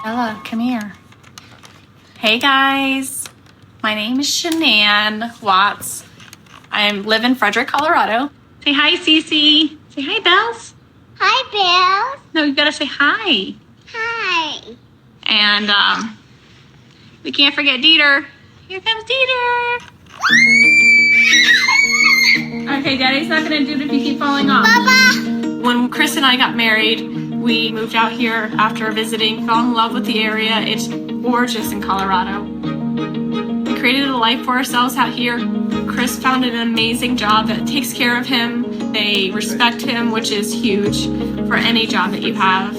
Ella, come here. Hey guys, my name is Shanann Watts. I live in Frederick, Colorado. Say hi, Cece. Say hi, Bells. Hi, Bells. No, you gotta say hi. Hi. And we can't forget Dieter. Here comes Dieter. Okay, Daddy's not gonna do it if you keep falling off. Baba. When Chris and I got married, we moved out here after visiting, fell in love with the area. It's gorgeous in Colorado. We created a life for ourselves out here. Chris found an amazing job that takes care of him. They respect him, which is huge for any job that you have.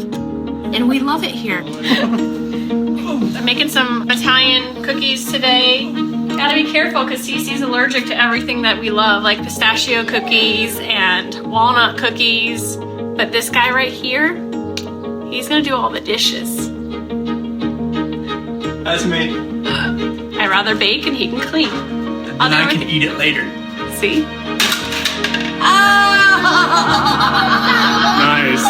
And we love it here. I'm making some Italian cookies today. Gotta be careful because Cece's allergic to everything that we love, like pistachio cookies and walnut cookies. But this guy right here, he's gonna do all the dishes. That's me. I'd rather bake and he can clean. And I can eat it later. See? Nice.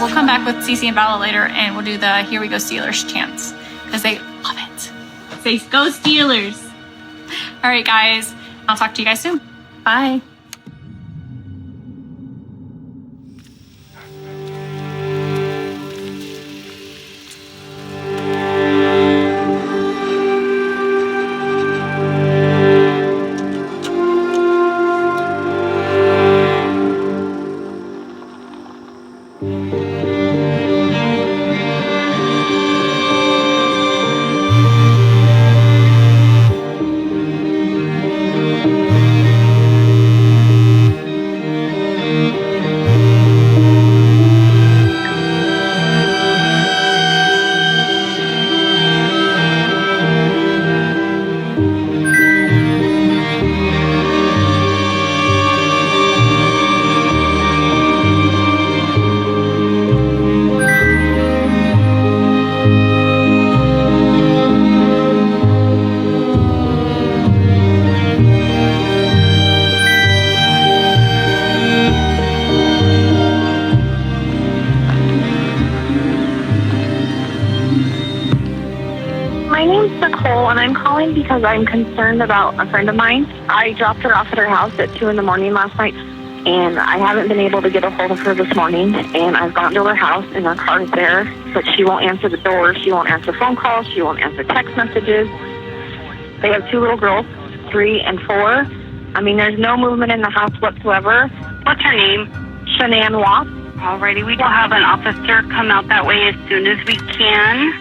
We'll come back with Cece and Bella later and we'll do the Here We Go Steelers chants because they love it. Say, go Steelers. All right, guys. I'll talk to you guys soon. Bye. My name's Nicole, and I'm calling because I'm concerned about a friend of mine. I dropped her off at her house at 2 in the morning last night, and I haven't been able to get a hold of her this morning. And I've gone to her house, and her car's there, but she won't answer the door. She won't answer phone calls. She won't answer text messages. They have 2 little girls, 3 and 4. I mean, there's no movement in the house whatsoever. What's her name? Shanann Watts. Alrighty, we will have an officer come out that way as soon as we can.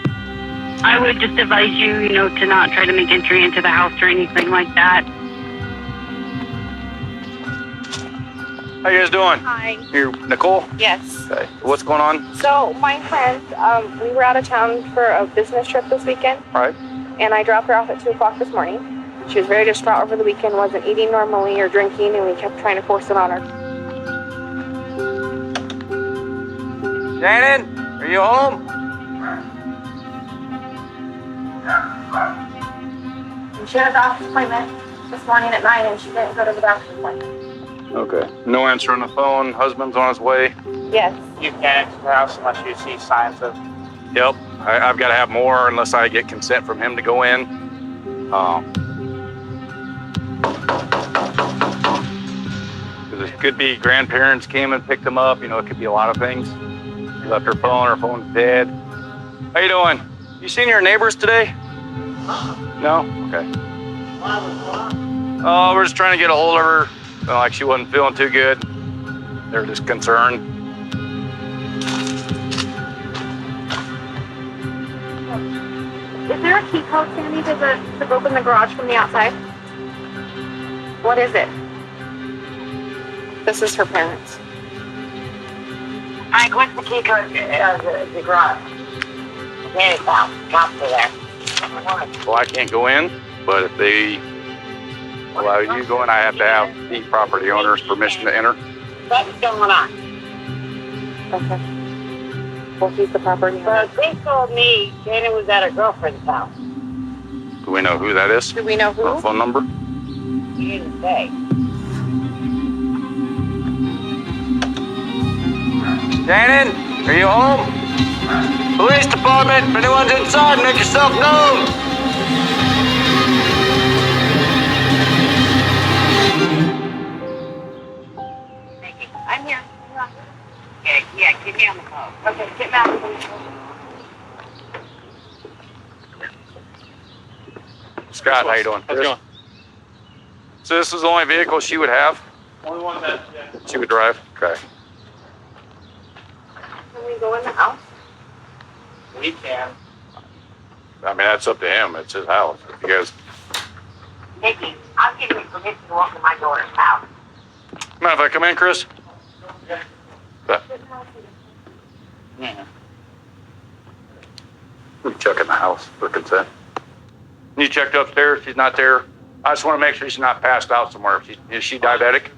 I would just advise you, to not try to make entry into the house or anything like that. How you guys doing? Hi. You're Nicole? Yes. Okay. What's going on? So my friend, we were out of town for a business trip this weekend, All right. and I dropped her off at 2 o'clock this morning. She was very distraught over the weekend, wasn't eating normally or drinking, and we kept trying to force it on her. Shannon, are you home? And she had a doctor's appointment this morning at 9, and she didn't go to the doctor's appointment. Okay. No answer on the phone. Husband's on his way. Yes. You can't enter the house unless you see signs of. Yep. I've got to have more unless I get consent from him to go in. Because it could be grandparents came and picked him up. It could be a lot of things. She left her phone's dead. How you doing? You seen your neighbors today? No? Okay. Oh, we're just trying to get a hold of her. Felt like she wasn't feeling too good. They're just concerned. Is there a key code, Sandy, to open the garage from the outside? What is it? This is her parents. Mike, what's the key code the garage? Danny's house. Cops are there. Well, I can't go in, but if they allow you to go in, I have to have the property owner's permission to enter. What's going on? Okay. Well, he's the property owner. Well, they told me Shannon was at her girlfriend's house. Do we know who that is? Do we know Or who? phone number? She didn't say. Shannon, are you home? Police department, if anyone's inside, make yourself known. I'm here. Yeah, get me on the phone. Okay, get me on the phone. Scott, how you doing? How's it going? So this is the only vehicle she would have? Only one that, She would drive? Okay. Can we go in the house? we can. I mean, that's up to him. It's his house. If you guys, Nikki, I'm giving you permission to walk in my daughter's house. mind if I come in, Chris? Yeah. We check in the house for consent. You checked upstairs, she's not there. I just want to make sure she's not passed out somewhere. Is she diabetic?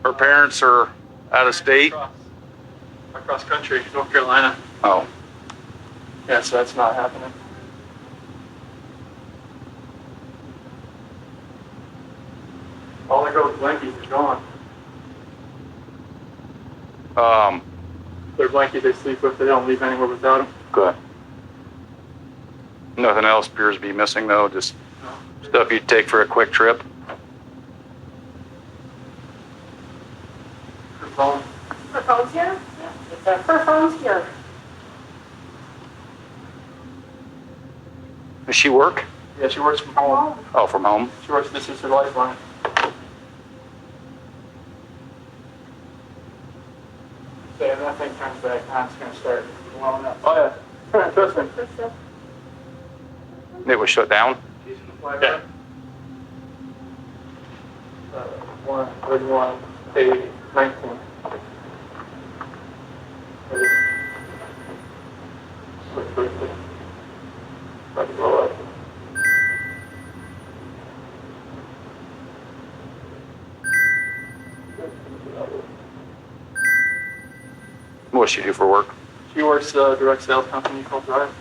Her parents are out of state? Across country, North Carolina. Oh, Yeah, so that's not happening. All the girls' blankies are gone. Their blankie they sleep with, they don't leave anywhere without them. good. Nothing else appears to be missing though, just stuff you'd take for a quick trip. Her phone. Her phone's here? Yeah. Her phone's here. Does she work? Yeah, she works from home. Oh, from home? She works, this is her lifeline. So if that thing turns back on, it's gonna start blowing up. Oh yeah, trust me. It was shut down? Yeah. 131, 80, 19. About to blow up. What does she do for work? She works a direct sales company called Drive.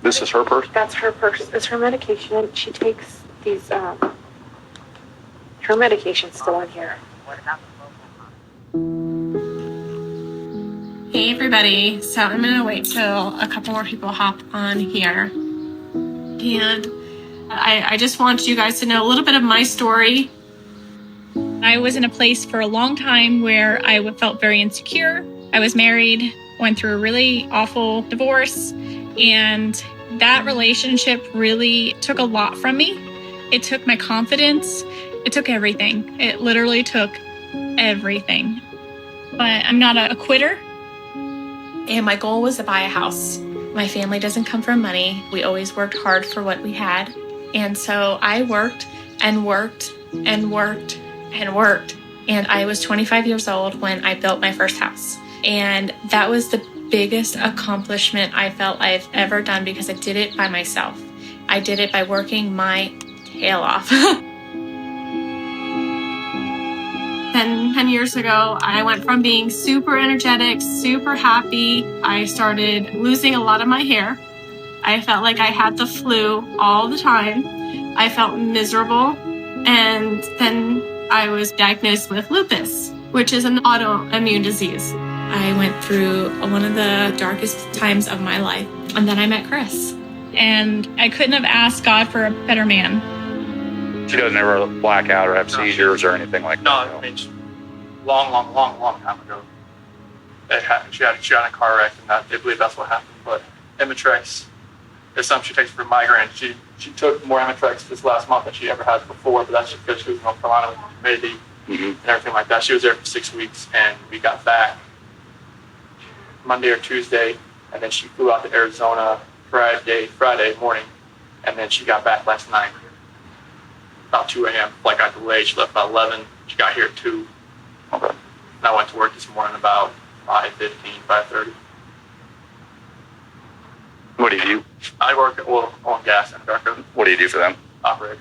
This is her purse? That's her purse. It's her medication. She takes these, her medication's still in here. Hey everybody, so I'm gonna wait till a couple more people hop on here. And I just want you guys to know a little bit of my story. I was in a place for a long time where I felt very insecure. I was married, went through a really awful divorce, and that relationship really took a lot from me. It took my confidence. It took everything. It literally took everything. But I'm not a quitter. And my goal was to buy a house. My family doesn't come from money. We always worked hard for what we had. And so I worked and worked and worked and worked. And I was 25 years old when I built my first house. And that was the biggest accomplishment I felt I've ever done because I did it by myself. I did it by working my tail off. 10 years ago, I went from being super energetic, super happy. I started losing a lot of my hair. I felt like I had the flu all the time. I felt miserable. And then I was diagnosed with lupus, which is an autoimmune disease. I went through one of the darkest times of my life. And then I met Chris. And I couldn't have asked God for a better man. She doesn't ever black out or have seizures or anything like No, that. I mean, long time ago. She got in a car wreck, and they believe that's what happened. But Imitrex is something she takes for migraine. She took more Imitrex this last month than she ever has before, but that's just because she was in North Carolina with humidity and everything like that. She was there for 6 weeks, and we got back Monday or Tuesday, and then she flew out to Arizona Friday morning, and then she got back last night about 2 a.m. Flight got delayed. She left about 11. She got here at 2. Okay. And I went to work this morning about 5:15, 5:30. What do you do? I work at oil and gas in Darko, What do you do for them? operator.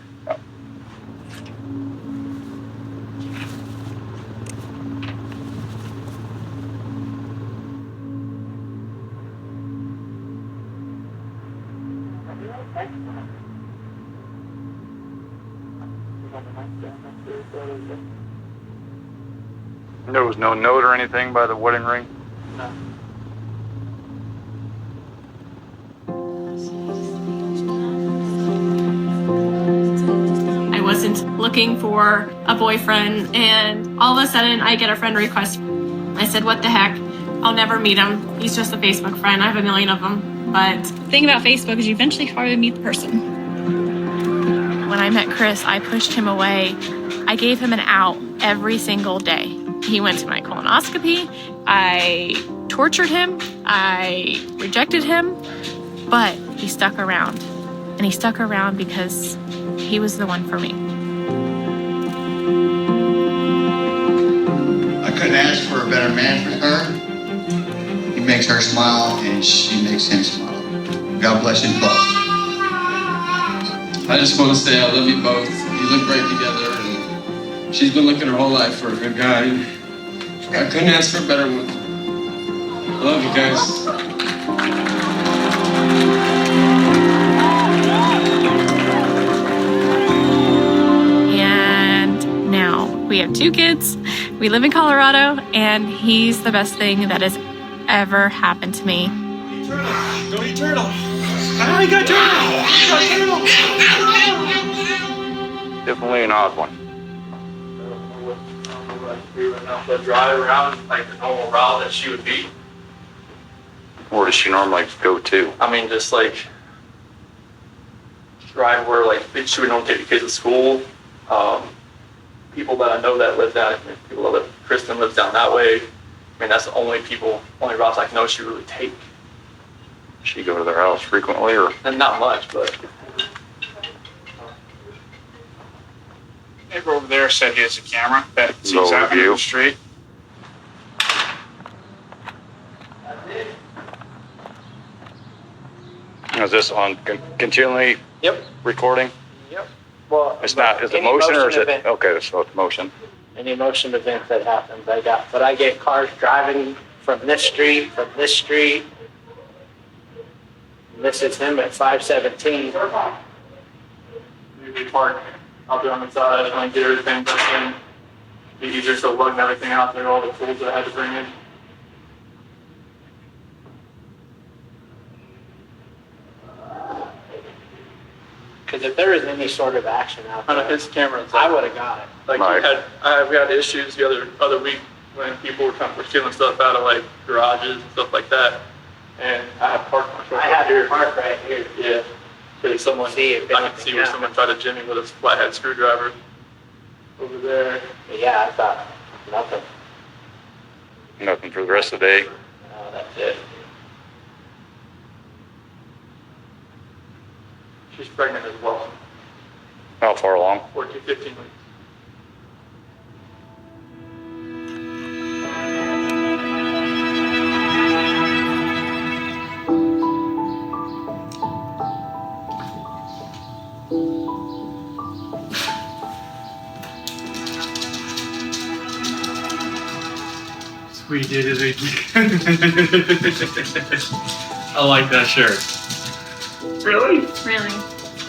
There was no note or anything by the wedding ring? No. I wasn't looking for a boyfriend, and all of a sudden I get a friend request. I said, what the heck? I'll never meet him. He's just a Facebook friend. I have a million of them. But the thing about Facebook is you eventually probably meet the person. When I met Chris, I pushed him away. I gave him an out every single day. He went to my colonoscopy. I tortured him. I rejected him. But he stuck around. And he stuck around because he was the one for me. I couldn't ask for a better man for her. He makes her smile and she makes him smile. God bless you both. I just want to say I love you both. You look great together, and she's been looking her whole life for a good guy. I couldn't ask for a better one. I love you guys. And now we have 2 kids. We live in Colorado, and he's the best thing that has ever happened to me. Go eat turtle. I got turtle. Definitely an odd one. The drive around like the normal route that she would be. Where does she normally go to? I mean, just like drive where like she would normally take the kids to school. People that I know that live down, people that live, Kristen lives down that way. I mean, that's the only routes I know she really take. She go to their house frequently, or? And not much, but. Neighbor over there said he has a camera that sees Low out into view. the street. Is this on continually Yep. recording? Yep. Well, It's not, is it any motion or is it? event- Okay, so it's motion. Any motion event that happens, I get cars driving from this street. This is him at 517. We park out there on the side and get everything done. Be easier, so lugging everything out there, all the tools that I had to bring in. Because if there was any sort of action out On there, his camera, I would have got it. like Right. we had issues the other week when people were stealing stuff out of like garages and stuff like that, and I had parked my truck I up had here. to park right here. Yeah, so someone See if I can anything see where happened. someone tried to jimmy with a flathead screwdriver over there. But yeah, I thought nothing. Nothing for the rest of the day. No, that's it. She's pregnant as well. How far along? 14, 15 weeks. We did it again. I like that shirt. Really? Really?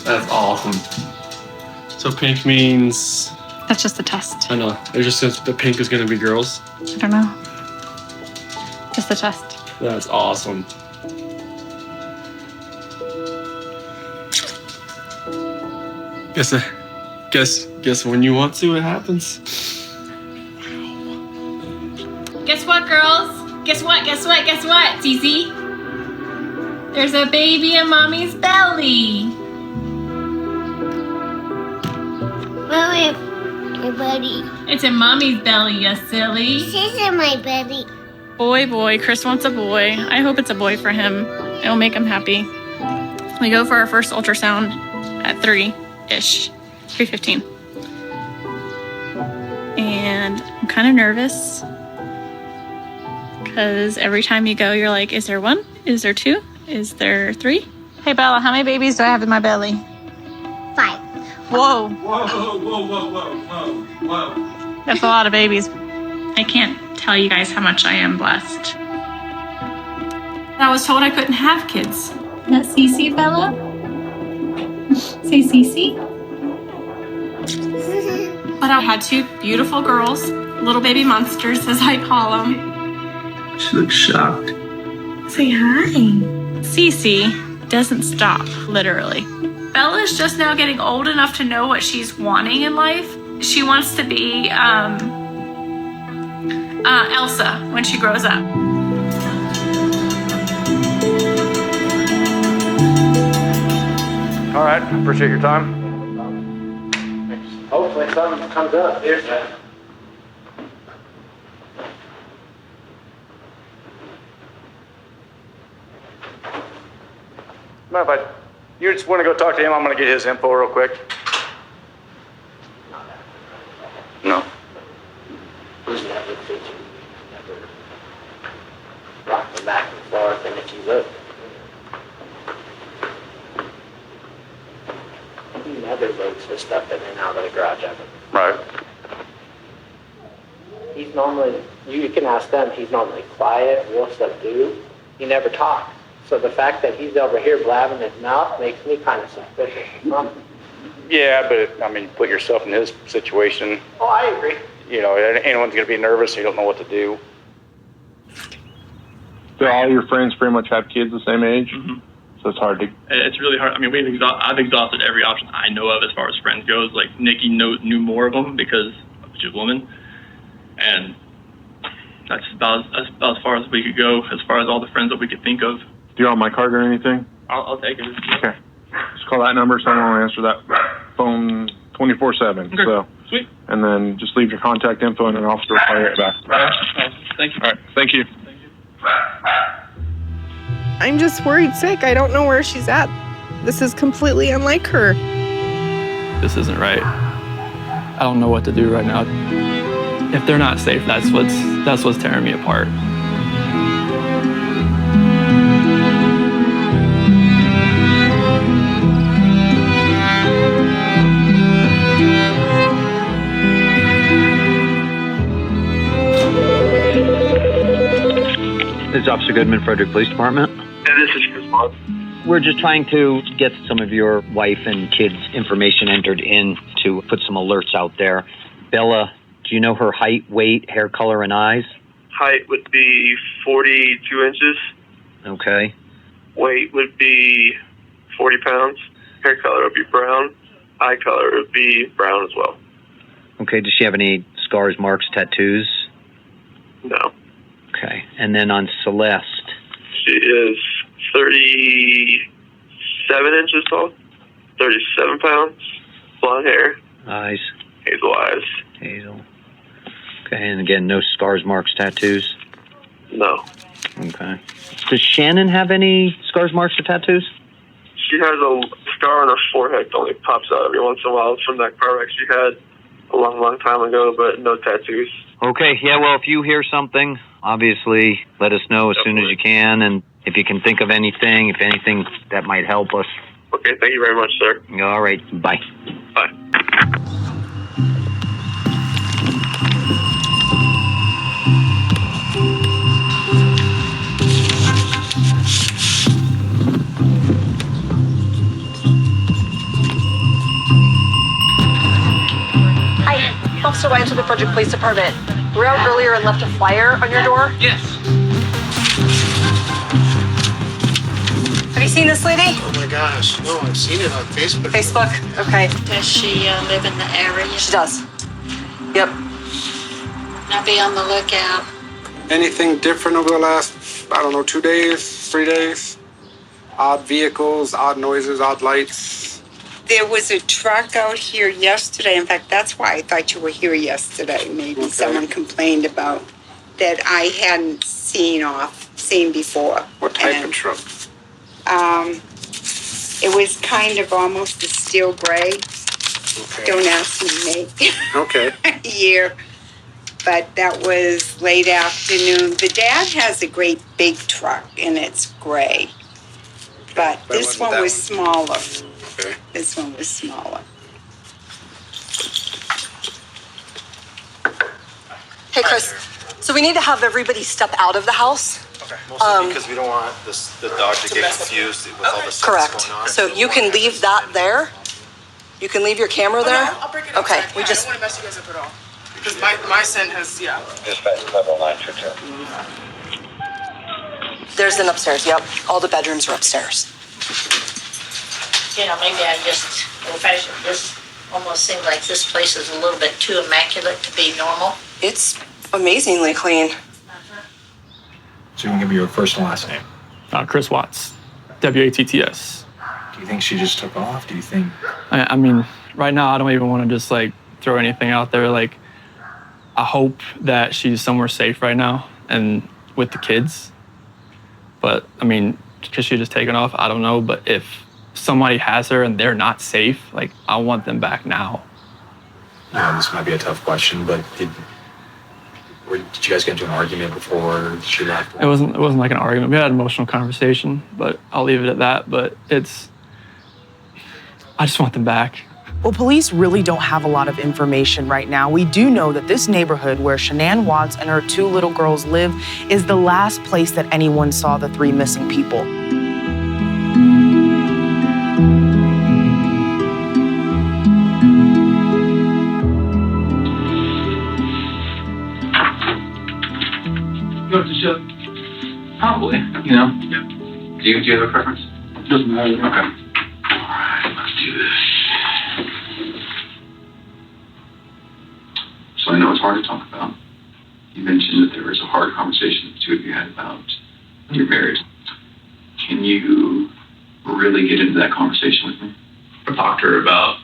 That's awesome. So pink means, That's just a test. I know, it just says the pink is going to be girls. I don't know. Just a test. That's awesome. Guess when you want to, it happens. Guess what, girls? Guess what? Cece? There's a baby in mommy's belly. Mommy, my buddy. It's in mommy's belly, you silly. This isn't my belly. Boy, Chris wants a boy. I hope it's a boy for him. It'll make him happy. We go for our first ultrasound at 3-ish, 3:15. And I'm kind of nervous because every time you go, you're like, is there 1? Is there 2? Is there 3? Hey, Bella, how many babies do I have in my belly? 5. Whoa, Whoa. that's a lot of babies. I can't tell you guys how much I am blessed. I was told I couldn't have kids. Is that Cece, Bella? Say Cece. But I had two beautiful girls, little baby monsters, as I call them. She looks shocked. Say hi. Cece doesn't stop, literally. Bella is just now getting old enough to know what she's wanting in life. She wants to be Elsa when she grows up. All right, appreciate your time. Hopefully something comes up. Here's that. Mind if you just want to go talk to him? I'm going to get his info real quick. No. He's never fidgety, never rocking back and forth, and if you look, he never loads his stuff in and out of the garage ever. Right. He's normally, you can ask them, he's normally quiet, real subdued. He never talks. So the fact that he's over here blabbing his mouth makes me kind of suspicious. Yeah, but I mean, put yourself in his situation. Oh, I agree. You know, anyone's going to be nervous. You don't know what to do. Do all your friends pretty much have kids the same age? Mm-hmm. So it's hard to. It's really hard. I mean, I've exhausted every option I know of as far as friends goes. Like Nikki knew more of them because she's a woman, and that's about as far as we could go as far as all the friends that we could think of. Do you want my card or anything? I'll take it. Okay. Just call that number. Someone will answer that phone 24/7. Okay. So. Sweet. And then just leave your contact info and an officer will call you right back. All right. Thank you. All right. Thank you. I'm just worried sick. I don't know where she's at. This is completely unlike her. This isn't right. I don't know what to do right now. If they're not safe, that's what's tearing me apart. This is Officer Goodman, Frederick Police Department. Yeah, this is Chris Mark. We're just trying to get some of your wife and kids' information entered in to put some alerts out there. Bella, do you know her height, weight, hair color, and eyes? Height would be 42 inches. Okay. Weight would be 40 pounds. Hair color would be brown. Eye color would be brown as well. Okay, does she have any scars, marks, tattoos? No. Okay, and then on Celeste? She is 37 inches tall, 37 pounds, blonde hair. Eyes? Hazel eyes. Hazel. Okay, and again, no scars, marks, tattoos? No. Okay. Does Shannon have any scars, marks, or tattoos? She has a scar on her forehead that only pops out every once in a while. It's from that car wreck she had a long, long time ago, but no tattoos. Okay, yeah, well, if you hear something, obviously let us know as soon as you can, and if you can think of anything, if anything that might help us. Okay, thank you very much, sir. All right, bye. Bye. Hi, Officer Williams with the Frederick Police Department. We were out earlier and left a flyer on your door. Yes. Have you seen this lady? Oh my gosh, no, I've seen it on Facebook. Facebook? Okay. Does she live in the area? She does. Yep. I'll be on the lookout. Anything different over the last, 2 days, 3 days? Odd vehicles, odd noises, odd lights? There was a truck out here yesterday. In fact, that's why I thought you were here yesterday. Maybe someone complained about that I hadn't seen before. What type of truck? It was kind of almost a steel gray. Okay. Don't ask me to make Okay. year. But that was late afternoon. The dad has a great big truck and it's gray. But this one was smaller. Okay. This one was smaller. Hey, Chris. So we need to have everybody step out of the house. Okay. Mostly because we don't want the dog to get confused with all the stuff Correct. that's going on. So you can leave that there. You can leave your camera there? No, I'll bring it Okay, outside. Yeah, I don't want to mess you guys up at all. Because my son has, yeah. Dispatch level 922. There's an upstairs, yep. All the bedrooms are upstairs. You know, maybe I just old-fashioned. This almost seems like this place is a little bit too immaculate to be normal. It's amazingly clean. So you can give me your first and last name. Chris Watts, WATTS. Do you think she just took off? Do you think? I mean, right now I don't even want to just like throw anything out there. Like, I hope that she's somewhere safe right now and with the kids. But I mean, because she just taken off, I don't know. But if somebody has her and they're not safe, like, I want them back now. Yeah, this might be a tough question, but did you guys get into an argument before she left? It wasn't like an argument. We had an emotional conversation, but I'll leave it at that. But I just want them back. Well, police really don't have a lot of information right now. We do know that this neighborhood where Shanann Watts and her 2 little girls live is the last place that anyone saw the 3 missing people. Go to the show? Probably, you know. Yeah. Do you have a preference? Doesn't matter. Okay. All right, let's do this. So I know it's hard to talk about. You mentioned that there was a hard conversation the 2 of you had about your marriage. Can you really get into that conversation with me? I talked to her about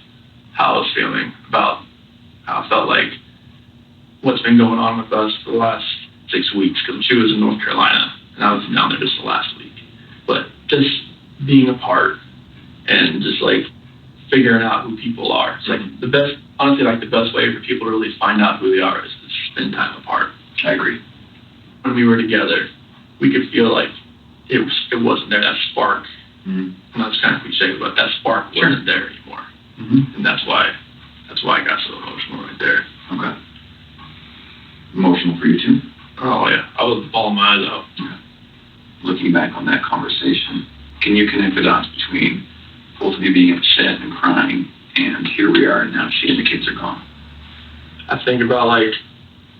how I was feeling, about how I felt like what's been going on with us for the last 6 weeks, because she was in North Carolina and I was down there just the last week. But just being apart and just like figuring out who people are. It's like the best way for people to really find out who they are is to spend time apart. I agree. When we were together, we could feel like it wasn't there, that spark. Mm-hmm. And that's kind of cliche, but that spark wasn't there anymore. Mm-hmm. And that's why I got so emotional right there. Okay. Emotional for you too? Oh yeah, I was bawling my eyes out. Okay. Looking back on that conversation, can you connect the dots between both of you being upset and crying, and here we are, and now she and the kids are gone? I think about, like,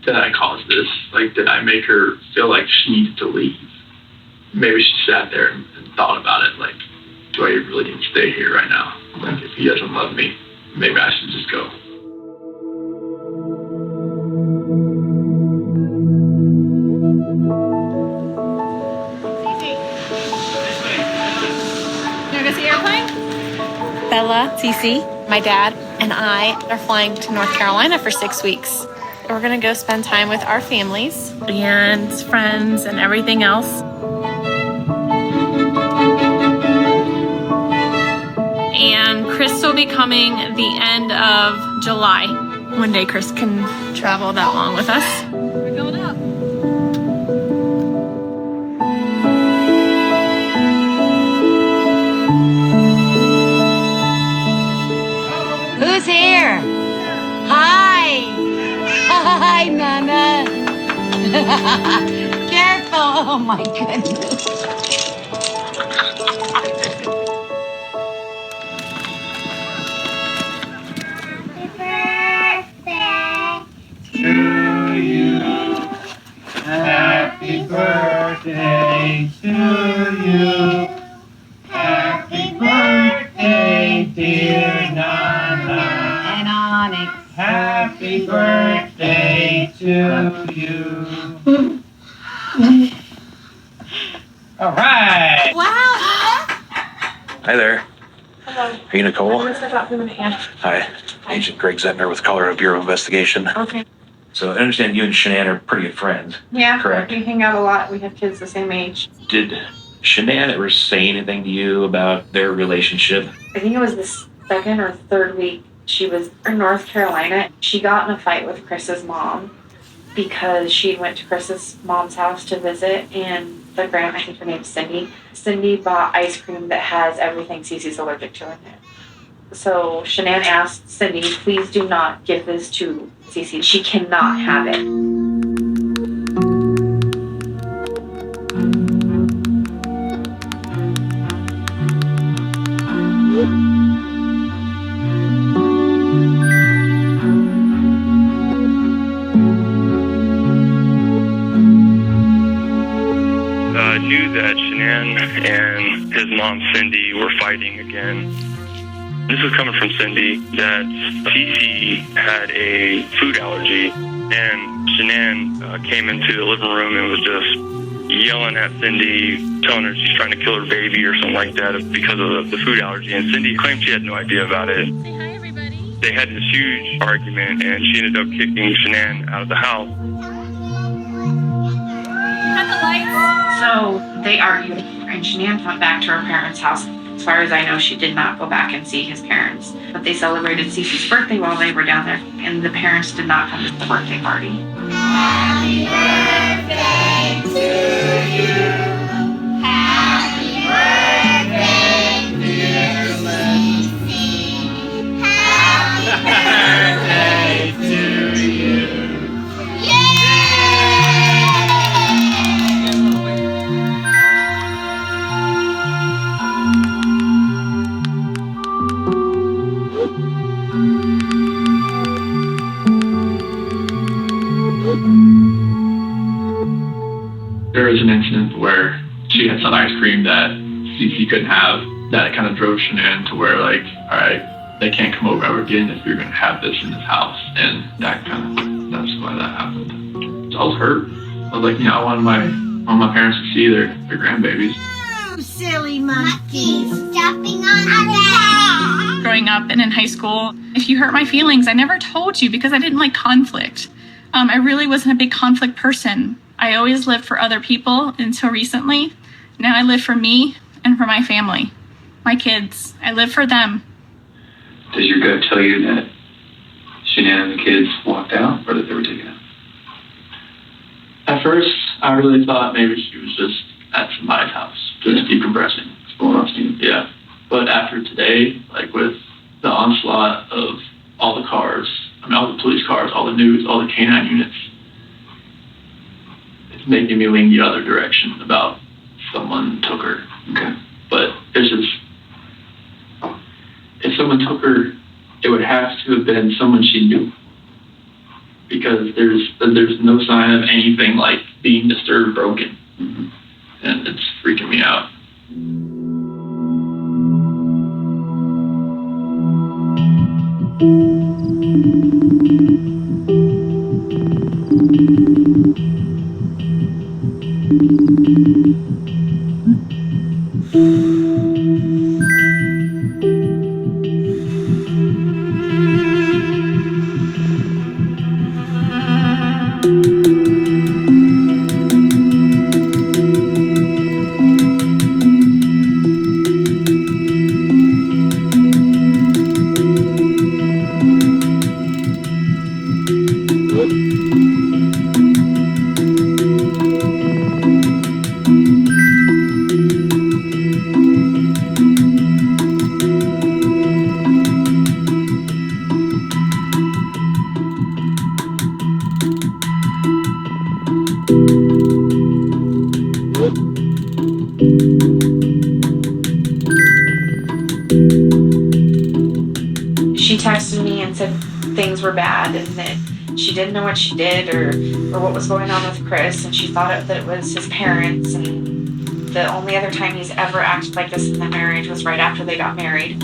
did I cause this? Like, did I make her feel like she needed to leave? Maybe she sat there and thought about it, like, do I really need to stay here right now? Like, if he doesn't love me, maybe I should just go. You want to go see the airplane? Bella, Cece, my dad, and I are flying to North Carolina for 6 weeks. We're gonna go spend time with our families and friends and everything else. And Chris will be coming the end of July. One day Chris can travel that long with us. We're going up. Who's here? Hi. Hi, Nana. Careful. Oh, my goodness. Happy birthday to you. Happy birthday, dear Nana. And Onyx. Happy birthday to you. All right. Wow. Hi there. Hello. Are you Nicole? I'm gonna step out for a minute, yeah. Hi. Agent Greg Zettner with Colorado Bureau of Investigation. Okay. So I understand you and Shanann are pretty good friends. Yeah, Correct. we hang out a lot. We have kids the same age. Did Shanann ever say anything to you about their relationship? I think it was the 2nd or 3rd week she was in North Carolina. She got in a fight with Chris's mom because she went to Chris's mom's house to visit, and I think her name's Cindy. Cindy bought ice cream that has everything Cece's allergic to in it. So Shanann asked Cindy, please do not give this to Cece. She cannot have it. knew that Shanann and his mom Cindy were fighting again. This was coming from Cindy that Cece had a food allergy, and Shanann came into the living room and was just yelling at Cindy, telling her she's trying to kill her baby or something like that because of the food allergy. And Cindy claimed she had no idea about it. Say hi, everybody. They had this huge argument, and she ended up kicking Shanann out of the house. So they argued, and Shanann went back to her parents' house. As far as I know, she did not go back and see his parents. But they celebrated Cece's birthday while they were down there, and the parents did not come to the birthday party. Happy birthday to you. Happy birthday, dear Cece. Happy birthday to you. There was an incident where she had some ice cream that Cece couldn't have. That kind of drove Shanann to where, like, all right, they can't come over ever again if you're going to have this in this house. And that's why that happened. So I was hurt. I was like, I wanted my parents to see their grandbabies. Oh, silly monkey, stepping on the bed. Growing up and in high school, if you hurt my feelings, I never told you because I didn't like conflict. I really wasn't a big conflict person. I always lived for other people until recently. Now I live for me and for my family, my kids. I live for them. Does your gut tell you that Shanann and the kids walked out or that they were taken out? At first, I really thought maybe she was just at somebody's house, just decompressing. Going off steam. Yeah. But after today, like with the onslaught of all the cars, all the police cars, all the news, all the K-9 units, it's making me lean the other direction about someone took her. Okay. But it's just, if someone took her, it would have to have been someone she knew. Because there's no sign of anything like being disturbed, broken. Mm-hmm. And it's freaking me out. She texted me and said things were bad and that she didn't know what she did or what was going on with Chris, and she thought that it was his parents, and the only other time he's ever acted like this in the marriage was right after they got married.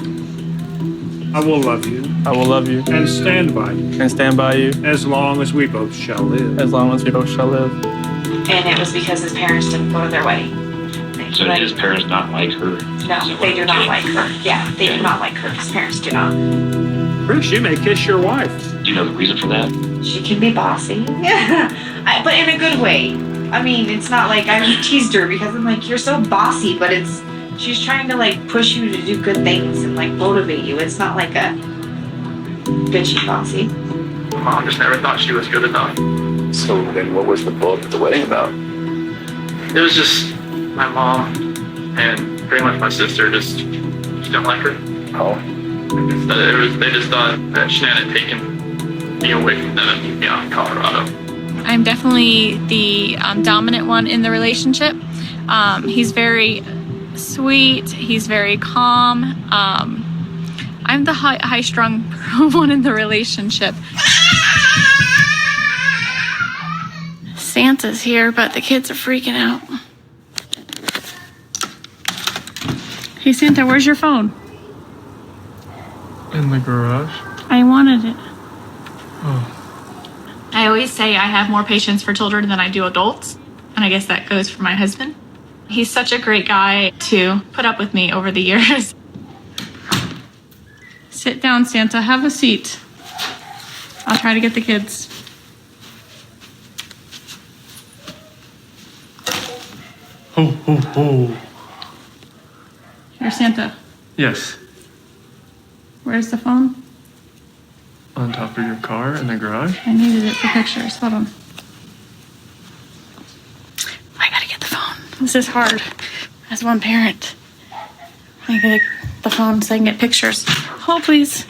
I will love you. I will love you. And stand by you. And stand by you. As long as we both shall live. As long as we both shall live. And it was because his parents didn't go to their wedding. So did his parents not like her? No, they do not like her. Yeah, they do not like her. His parents do not. Chris, you may kiss your wife. Do you know the reason for that? She can be bossy. But in a good way. I mean, it's not like I teased her because I'm like, you're so bossy, but she's trying to like push you to do good things and like motivate you. It's not like a bitchy bossy. Mom just never thought she was good enough. So then what was the bulk of the wedding about? It was just my mom and pretty much my sister just didn't like her. Oh. They just thought that Shanann had taken me away from them and moved me out in Colorado. I'm definitely the dominant one in the relationship. He's very sweet. He's very calm. I'm the high-strung one in the relationship. Santa's here, but the kids are freaking out. Hey, Santa, where's your phone? In the garage. I wanted it. Oh. I always say I have more patience for children than I do adults. And I guess that goes for my husband. He's such a great guy to put up with me over the years. Sit down, Santa. Have a seat. I'll try to get the kids. Ho, ho, ho. Here, Santa. Yes. Where's the phone? On top of your car in the garage? I needed it for pictures. Hold on. I gotta get the phone. This is hard. As one parent. I gotta get the phone so I can get pictures. Hold, please.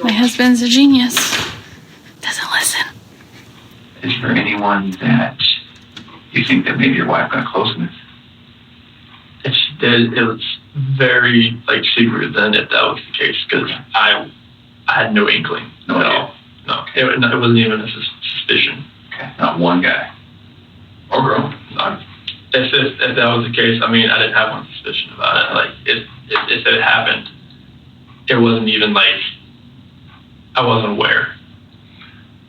My husband's a genius. Doesn't listen. Is there anyone that you think that maybe your wife got close with? If she did, it was very secret then if that was the case, because I had no inkling at all. No, it wasn't even a suspicion. Okay, not one guy or girl. If that was the case, I mean, I didn't have one suspicion about it. If it happened, it wasn't even I wasn't aware.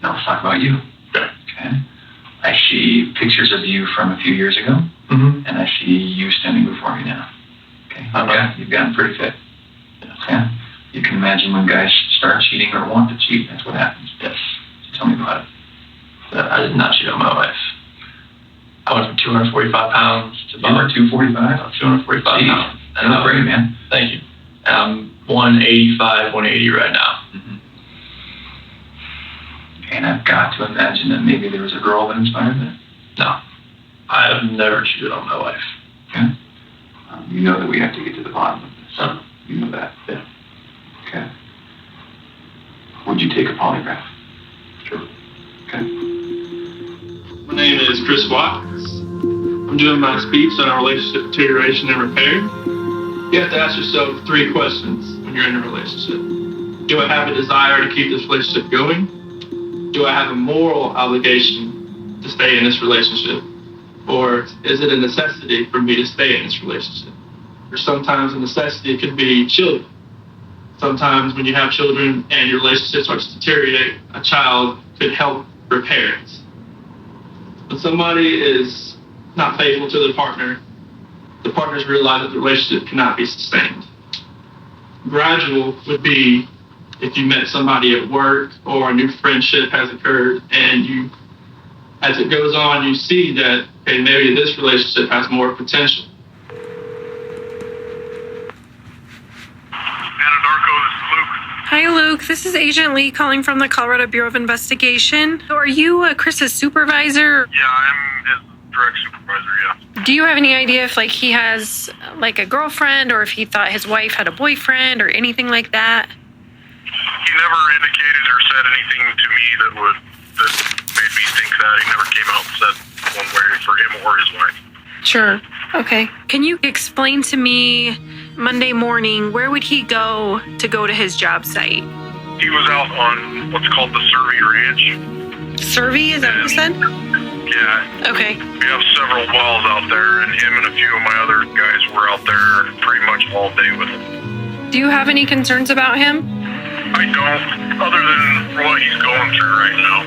Now let's talk about you. Okay. I see pictures of you from a few years ago, and I see you standing before me now. Okay. You've gotten pretty fit. Okay. You can imagine when guys start cheating or want to cheat, that's what happens. Yes. Tell me about it. I did not cheat on my wife. I went from 245 pounds to about... You were 245? 245 pounds. And that's great, man. Thank you. And I'm 185, 180 right now. And I've got to imagine that maybe there was a girl that inspired that. No. I have never cheated on my wife. Okay. You know that we have to get to the bottom of this. You know that. Yeah. Okay. Would you take a polygraph? Sure. Okay. My name is Chris Watkins. I'm doing my speech on relationship deterioration and repair. You have to ask yourself 3 questions when you're in a relationship. Do I have a desire to keep this relationship going? Do I have a moral obligation to stay in this relationship? Or is it a necessity for me to stay in this relationship? Or sometimes a necessity could be children. Sometimes when you have children and your relationship starts to deteriorate, a child could help repair it. When somebody is not faithful to the partners realize that the relationship cannot be sustained. Gradual would be if you met somebody at work or a new friendship has occurred and you, as it goes on, you see that, hey, maybe this relationship has more potential. Hi, Luke. This is Agent Lee calling from the Colorado Bureau of Investigation. Are you Chris's supervisor? Yeah, I'm his direct supervisor, yeah. Do you have any idea if he has a girlfriend or if he thought his wife had a boyfriend or anything like that? He never indicated or said anything to me that made me think that. He never came out and said one way for him or his wife. Sure. Okay. Can you explain to me Monday morning, where would he go to his job site? He was out on what's called the Survey Ranch. Survey, is that what you said? Yeah. Okay. We have several wells out there, and him and a few of my other guys were out there pretty much all day with him. Do you have any concerns about him? I don't, other than what he's going through right now.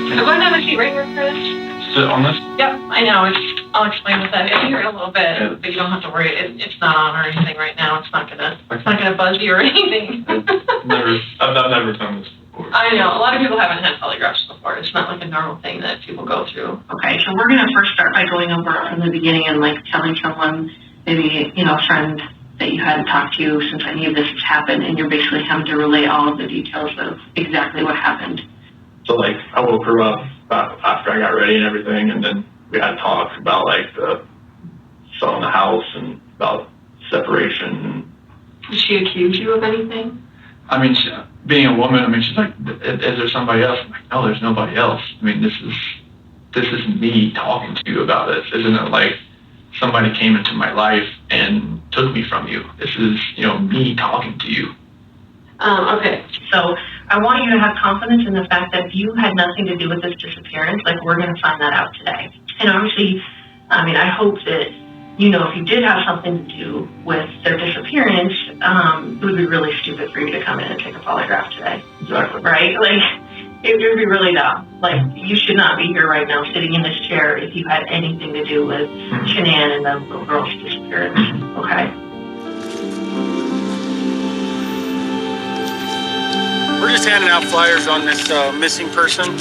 So go down the sheet right here, Chris. Sit on this? Yep, I know. I'll explain what that is here in a little bit, but you don't have to worry. It's not on or anything right now. It's not gonna buzz you or anything. I've never done this before. I know. A lot of people haven't had polygraphs before. It's not like a normal thing that people go through. Okay, so we're gonna first start by going over from the beginning and telling someone, maybe a friend that you hadn't talked to since any of this has happened, and you're basically having to relay all of the details of exactly what happened. So I woke her up after I got ready and everything, and then we had talks about the selling the house and about separation. Did she accuse you of anything? I mean, being a woman, she's like, is there somebody else? I'm like, no, there's nobody else. I mean, this is me talking to you about this. Isn't it like somebody came into my life and took me from you? This is, me talking to you. Okay, so I want you to have confidence in the fact that you had nothing to do with this disappearance. Like, we're going to find that out today. And obviously, I mean, I hope that, you know, if you did have something to do with their disappearance, it would be really stupid for you to come in and take a polygraph today. Exactly. Right? Like, it would be really dumb. Like, you should not be here right now sitting in this chair if you had anything to do with Shanann and the little girl's disappearance. Okay? We're just handing out flyers on this missing person.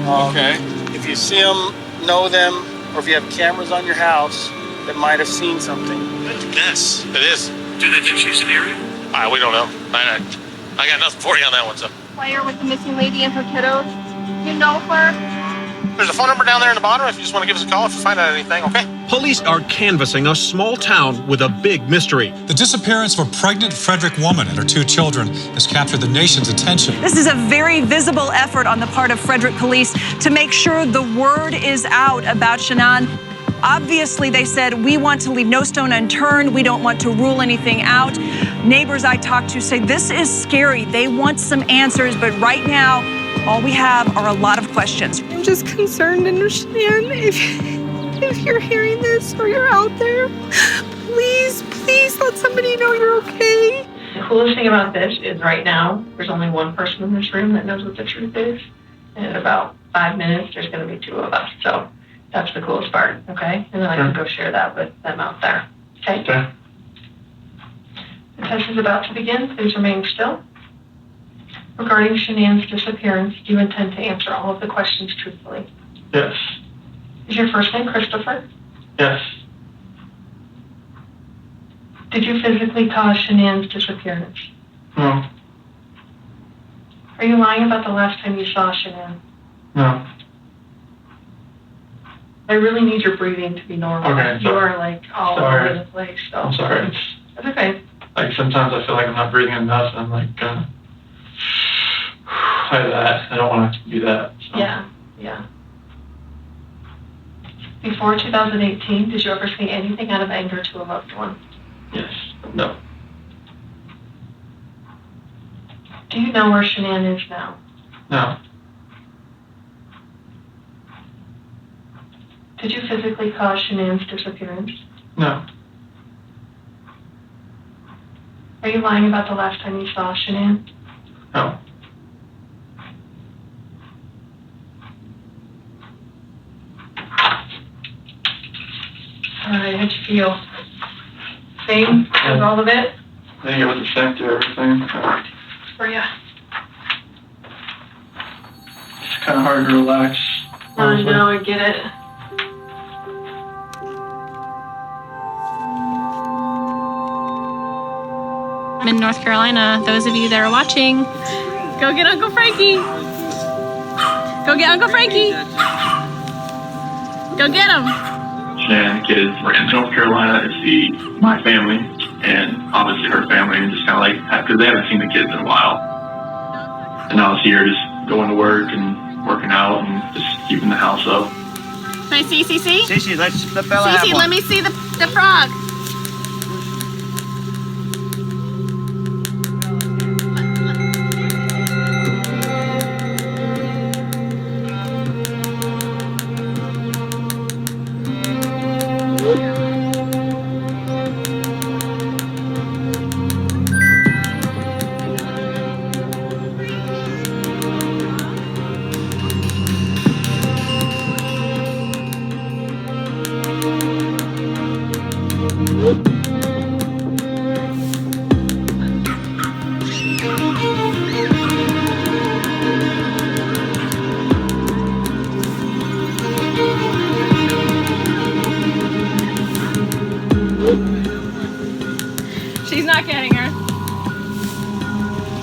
Okay. If you see them, know them, or if you have cameras on your house that might have seen something. That's a mess. It is. Do they think she's in the area? We don't know. I got nothing for you on that one, so. Flyer with the missing lady and her kiddos. You know her? There's a phone number down there in the bottom if you just want to give us a call if you find out anything, okay? Police are canvassing a small town with a big mystery. The disappearance of a pregnant Frederick woman and her 2 children has captured the nation's attention. This is a very visible effort on the part of Frederick police to make sure the word is out about Shanann. Obviously, they said, we want to leave no stone unturned. We don't want to rule anything out. Neighbors I talked to say this is scary. They want some answers, but right now, all we have are a lot of questions. I'm just concerned, and Shanann, if you're hearing this or you're out there, please let somebody know you're okay. The coolest thing about this is right now, there's only one person in this room that knows what the truth is. And in about 5 minutes, there's going to be 2 of us. So that's the coolest part, okay? And then I can go share that with them out there. Okay? Okay. The test is about to begin. Please remain still. Regarding Shanann's disappearance, do you intend to answer all of the questions truthfully? Yes. Is your first name Christopher? Yes. Did you physically cause Shanann's disappearance? No. Are you lying about the last time you saw Shanann? No. I really need your breathing to be normal. Okay, You are like all sorry. over the place. So. I'm sorry. That's okay. Like sometimes I feel like I'm not breathing enough and I'm like, like that. I don't want to do that. So. Yeah. Before 2018, did you ever say anything out of anger to a loved one? Yes. No. Do you know where Shanann is now? No. Did you physically cause Shanann's disappearance? No. Are you lying about the last time you saw Shanann? No. Alright, how'd you feel? Same as all of it? I think it was the same to everything. For ya? It's kind of hard to relax. I know, I get it. I'm in North Carolina. Those of you that are watching, go get Uncle Frankie. Go get Uncle Frankie. Go get him. Shanann, the kids were in North Carolina to see my family and obviously her family, and just kind of like, because they haven't seen the kids in a while. And I was here just going to work and working out and just keeping the house up. Can I see, CC? Cece, let's the fella have CC, one. let me see the frog. She's not getting her.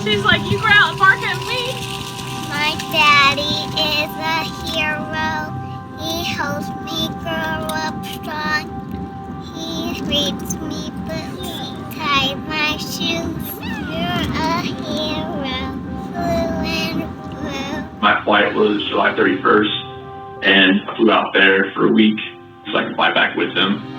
She's like, you go out and bark at me. My daddy is a hero. He helps me grow up strong. He reads me books, ties my shoes. You're a hero, blue and blue. My flight was July 31st, and I flew out there for a week so I could fly back with them.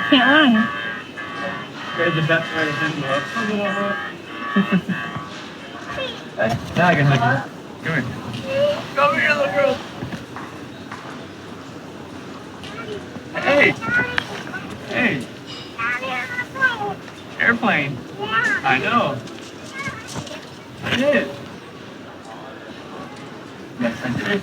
Can't run. There's the best way to send love. Now I can hug you. Come here. Come here, little girl. Hey. Hey. Airplane. I know. I did. Yes, I did.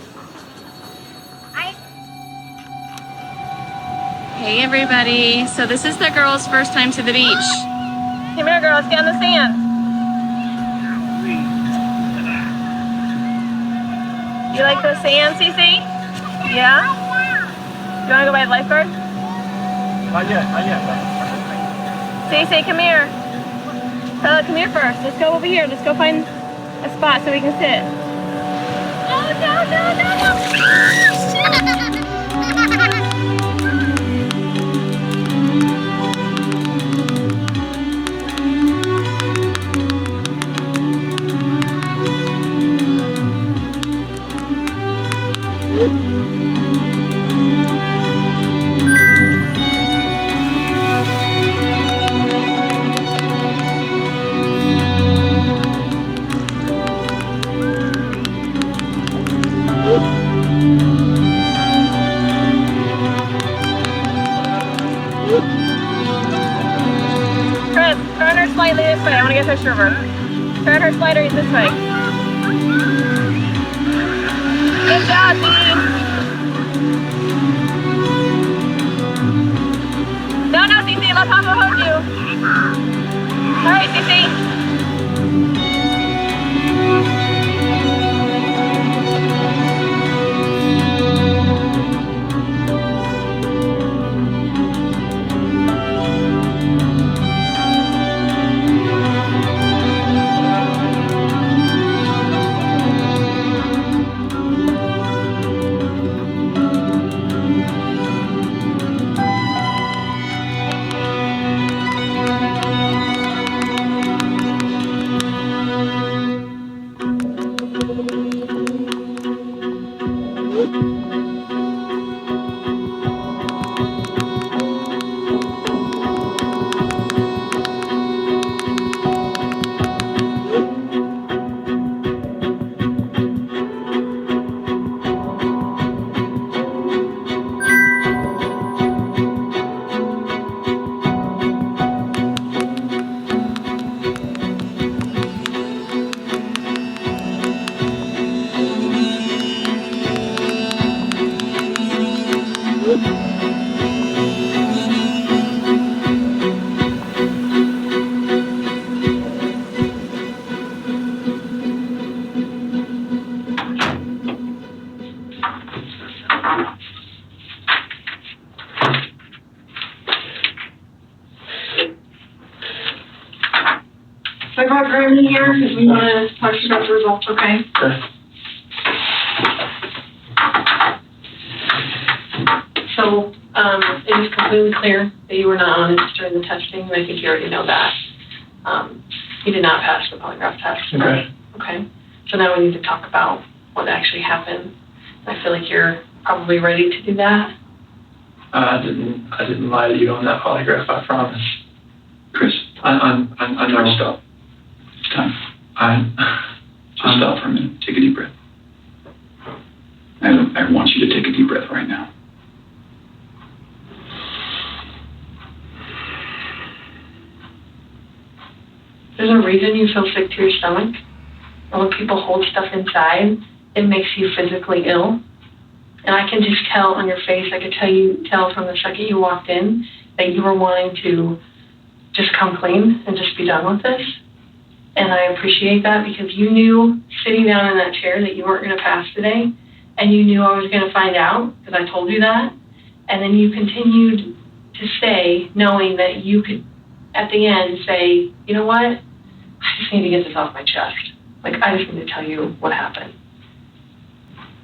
Hey everybody, so this is the girls' first time to the beach. Come here girls, get on the sand. You like the sand, Cece? Yeah? You wanna go by the lifeguard? Not yet. Cece, come here. Bella, come here first. Let's go over here. Let's go find a spot so we can sit. Oh, no. Chris, turn her slightly this way. I want to get her shiver. Turn her slider this way. Good job, Dee. No, Cece, let Papa hold you. All right, Cece. So I brought Graham in here because we want to talk to you about the results, okay? Sure. So, it is completely clear that you were not honest during the testing, and I think you already know that. You did not pass the polygraph test. Okay. Okay, so now we need to talk about what actually happened. I feel like you're probably ready to do that. I didn't lie to you on that polygraph, I promise. Chris, I'm not. Stop. It's time. Just stop for a minute. Take a deep breath. I want you to take a deep breath right now. There's a reason you feel sick to your stomach. And when people hold stuff inside, it makes you physically ill. And I can just tell on your face, I could tell from the second you walked in that you were wanting to just come clean and just be done with this. And I appreciate that because you knew sitting down in that chair that you weren't going to pass today. And you knew I was going to find out because I told you that. And then you continued to stay knowing that you could, at the end, say, you know what? I just need to get this off my chest. Like, I just need to tell you what happened.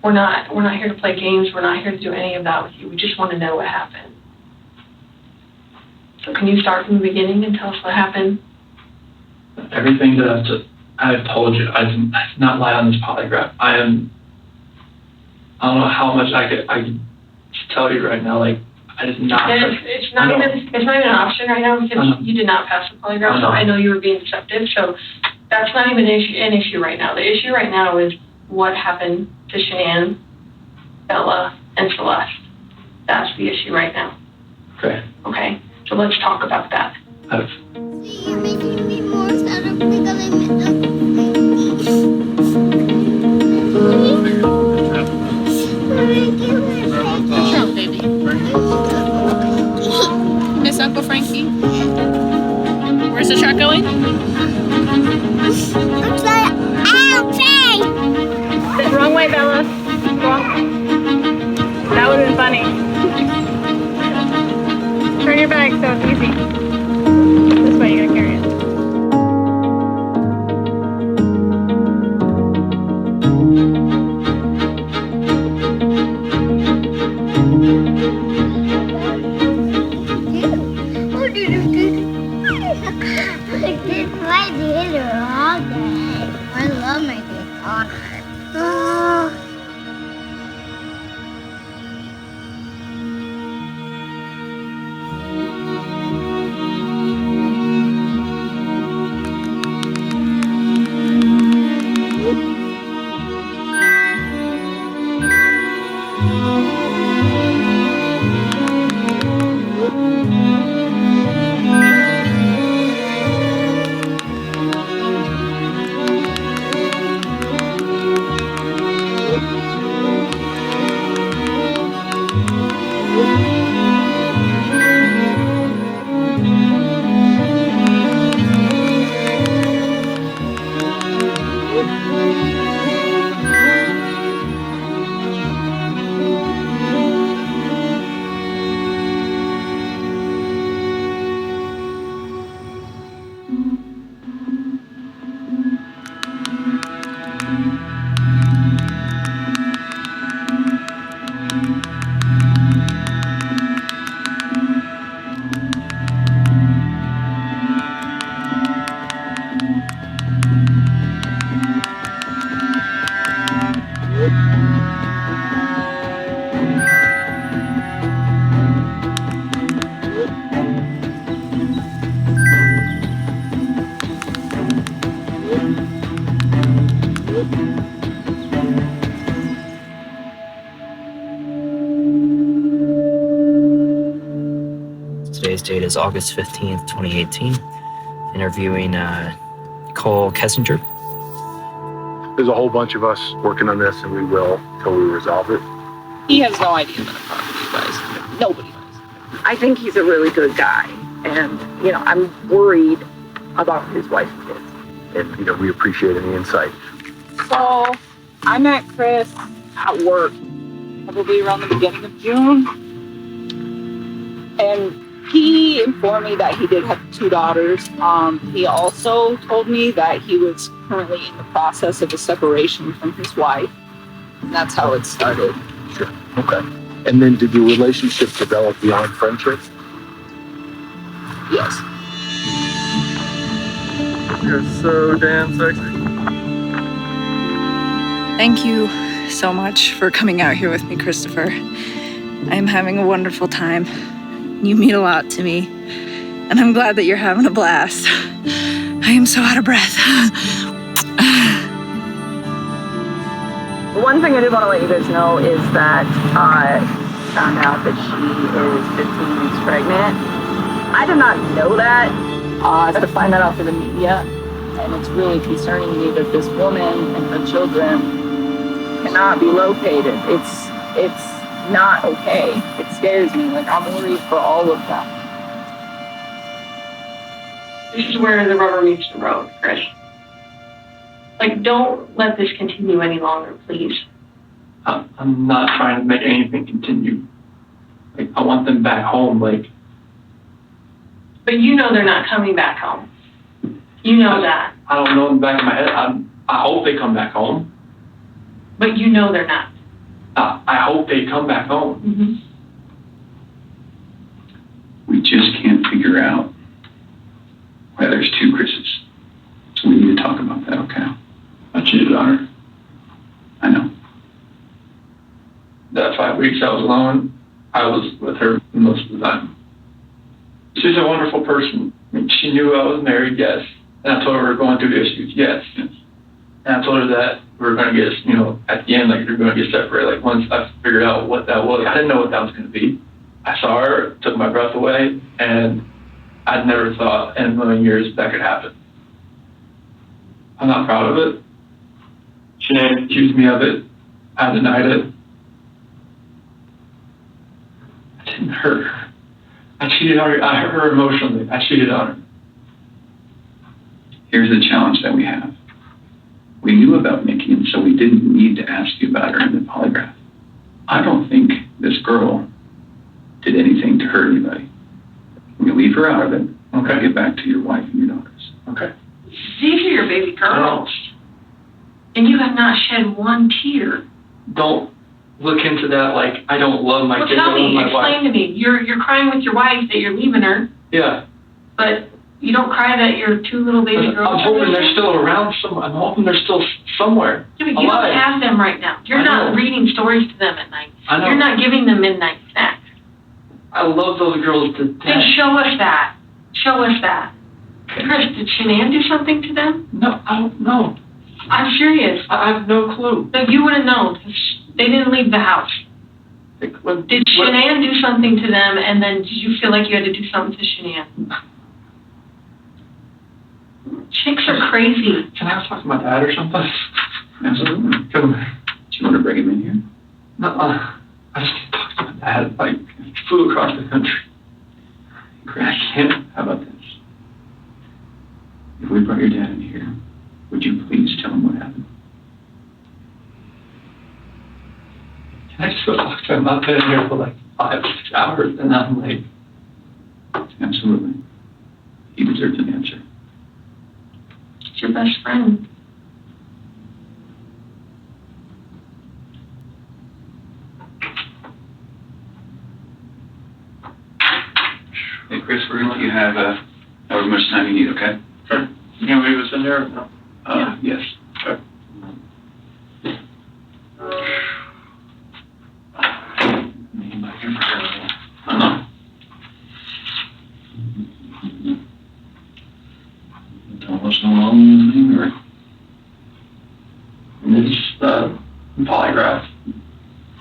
We're not here to play games. We're not here to do any of that with you. We just want to know what happened. So can you start from the beginning and tell us what happened? Everything that I've told you, I did not lie on this polygraph. I don't know how much I could tell you right now, like, I did not. It's not even an option right now because you did not pass the polygraph. So I know you were being deceptive. So that's not even an issue right now. The issue right now is what happened to Shanann, Bella, and Celeste. That's the issue right now. Okay. Okay. So let's talk about that. You're making me more sad because I miss What's wrong, baby? Miss Uncle Frankie? Where's the truck going? Wrong way, Bella. Wrong. That would have been funny. Turn your back so it's easy. This way you gotta carry it. I did it all day. I love my guitar. Today's date is August 15th, 2018. Interviewing Cole Kessinger. There's a whole bunch of us working on this, and we will until we resolve it. He has no idea that I'm talking to you guys. Nobody does. I think he's a really good guy. And, you know, I'm worried about his wife and kids. And, you know, we appreciate any insight. So, I met Chris at work, probably around the beginning of June. And he informed me that he did have 2 daughters. He also told me that he was currently in the process of a separation from his wife. And that's how it started. Sure. Okay. And then did your relationship develop beyond friendship? Yes. You're so damn sexy. Thank you so much for coming out here with me, Christopher. I am having a wonderful time. You mean a lot to me, and I'm glad that you're having a blast. I am so out of breath. One thing I did want to let you guys know is that I found out that she is 15 weeks pregnant. I did not know that. I had to find that out through the media, and it's really concerning me that this woman and her children cannot be located. It's not okay. It scares me. Like, I'm worried for all of them. This is where the rubber meets the road, Chris. Like, don't let this continue any longer, please. I'm not trying to make anything continue. Like, I want them back home, like. But you know they're not coming back home. You know that. I don't know in the back of my head. I hope they come back home. But you know they're not. I hope they come back home. Mm-hmm. We just can't figure out why there's 2 Chris's. So we need to talk about that, okay? I cheated on her. I know. That 5 weeks I was alone, I was with her most of the time. She's a wonderful person. I mean, she knew I was married, yes. And I told her we were going through issues, yes. And I told her that we were going to get, at the end, like, you're going to get separated. Like, once I figured out what that was, I didn't know what that was going to be. I saw her, took my breath away, and I'd never thought in a million years that could happen. I'm not proud of it. She accused me of it. I denied it. I didn't hurt her. I cheated on her. I hurt her emotionally. I cheated on her. Here's the challenge that we have. We knew about Nikki, and so we didn't need to ask you about her in the polygraph. I don't think this girl did anything to hurt anybody. We leave her out of it. Okay. Get back to your wife and your daughters. Okay. These are your baby girls. And you have not shed one tear. Don't look into that like I don't love my Well, kids. tell I love me, my explain wife. to me. You're crying with your wife that you're leaving her, Yeah. but you don't cry that your two little baby girls I'm are hoping with they're you? still around somewhere. I'm hoping they're still somewhere. Yeah, but you alive. don't have them right now. You're I not know. reading stories to them at night. I know. You're not giving them midnight snacks. I love those girls to Then death. show us that. Show us that. Chris, did Shanann do something to them? No, I don't know. I'm serious. I have no clue. No, you would have known. 'Cause they didn't leave the house. Did Shanann do something to them, and then did you feel like you had to do something to Shanann? Chicks are crazy. Can I talk to my dad or something? Absolutely. Come. Do you want to bring him in here? No, I just need to talk to my dad. Like, flew across the country. Chris, how about this? If we brought your dad in here, would you please tell him what happened? Can I just go talk to him? I've been here for like 5 or 6 hours, and I'm late. Absolutely. He deserves an answer. It's your best friend. Hey, Chris, we're going to let you have however much time you need, okay? Sure. You can leave us in there or no? Yes. Okay. I know. Tell us what's going on with anything, or? It's polygraph.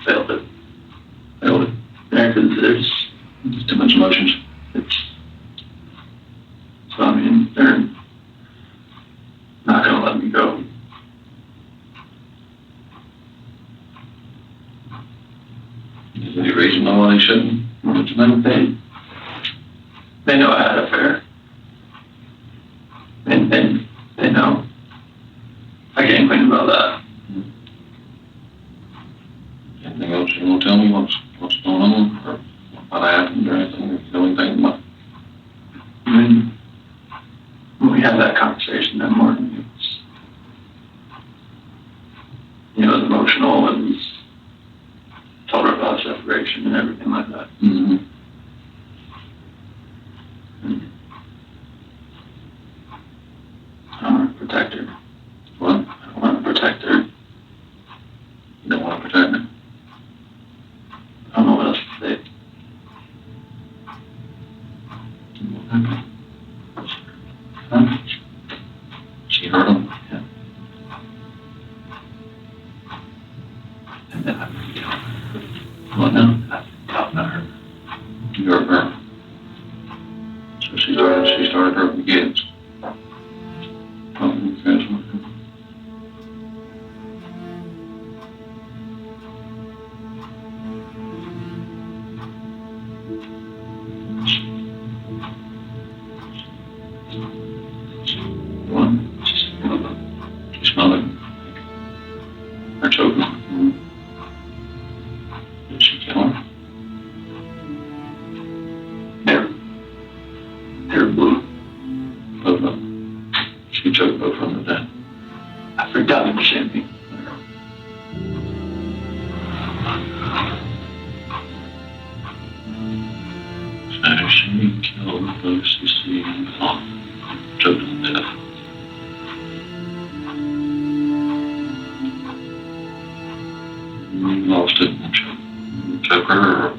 Failed it. Yeah, because there's too much emotions. So, I mean, they're not going to let me go. Is there any reason why they shouldn't? They know I had an affair. And they know. I can't complain about that. Anything else you want to tell me? What's going on? Or what happened or anything? If you know anything about it? When we had that conversation that morning, it was, it was emotional and told her about separation and everything like that. Mm-hmm. I don't want to protect her. What? I don't want to protect her. You don't want to protect her? I don't know what else to say. What happened? Huh? She hurt him? Yeah. And then what now? I thought not her. You hurt her. So she started hurting the kids. She smelled it. Her choking. Did she kill her? They're blue. Both of them. She choked both of them to death. I forgot the champagne. So she killed Lucy Long. Choked them to death. You lost it and choked took her. Or,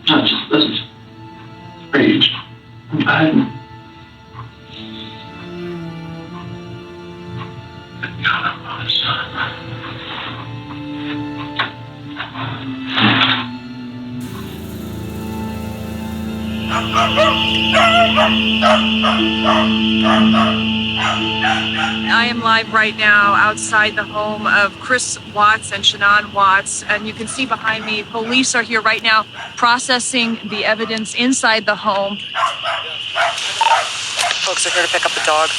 not just this is rage. I didn't. God, my son. I am live right now outside the home of Chris Watts and Shanann Watts, and you can see behind me, police are here right now processing the evidence inside the home. Folks are here to pick up the dog.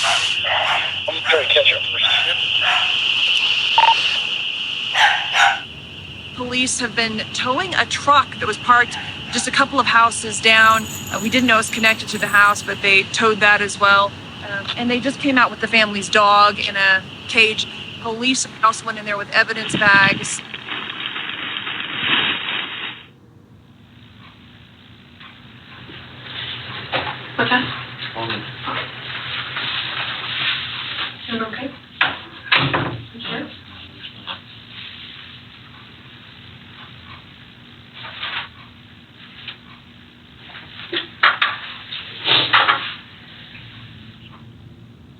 I'm going to catch her first. Police have been towing a truck that was parked just a couple of houses down. We didn't know it was connected to the house, but they towed that as well. And they just came out with the family's dog in a cage. Police also went in there with evidence bags. What's that? Is it okay? You sure?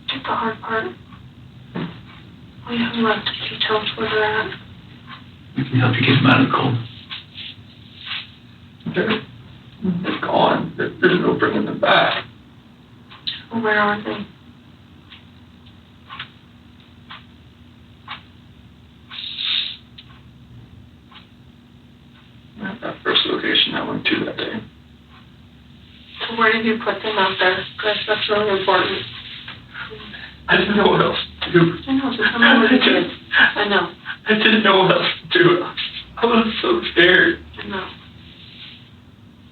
The hard part. We haven't left details where they're at. We can help you get them out of the cold. They're gone. There's no bringing them back. Well, where are they? At that first location I went to that day. So where did you put them out there? Chris, that's really important. I didn't know what else to do. I know, so tell me what you did. I know. I didn't know what else to do. I was so scared. I know.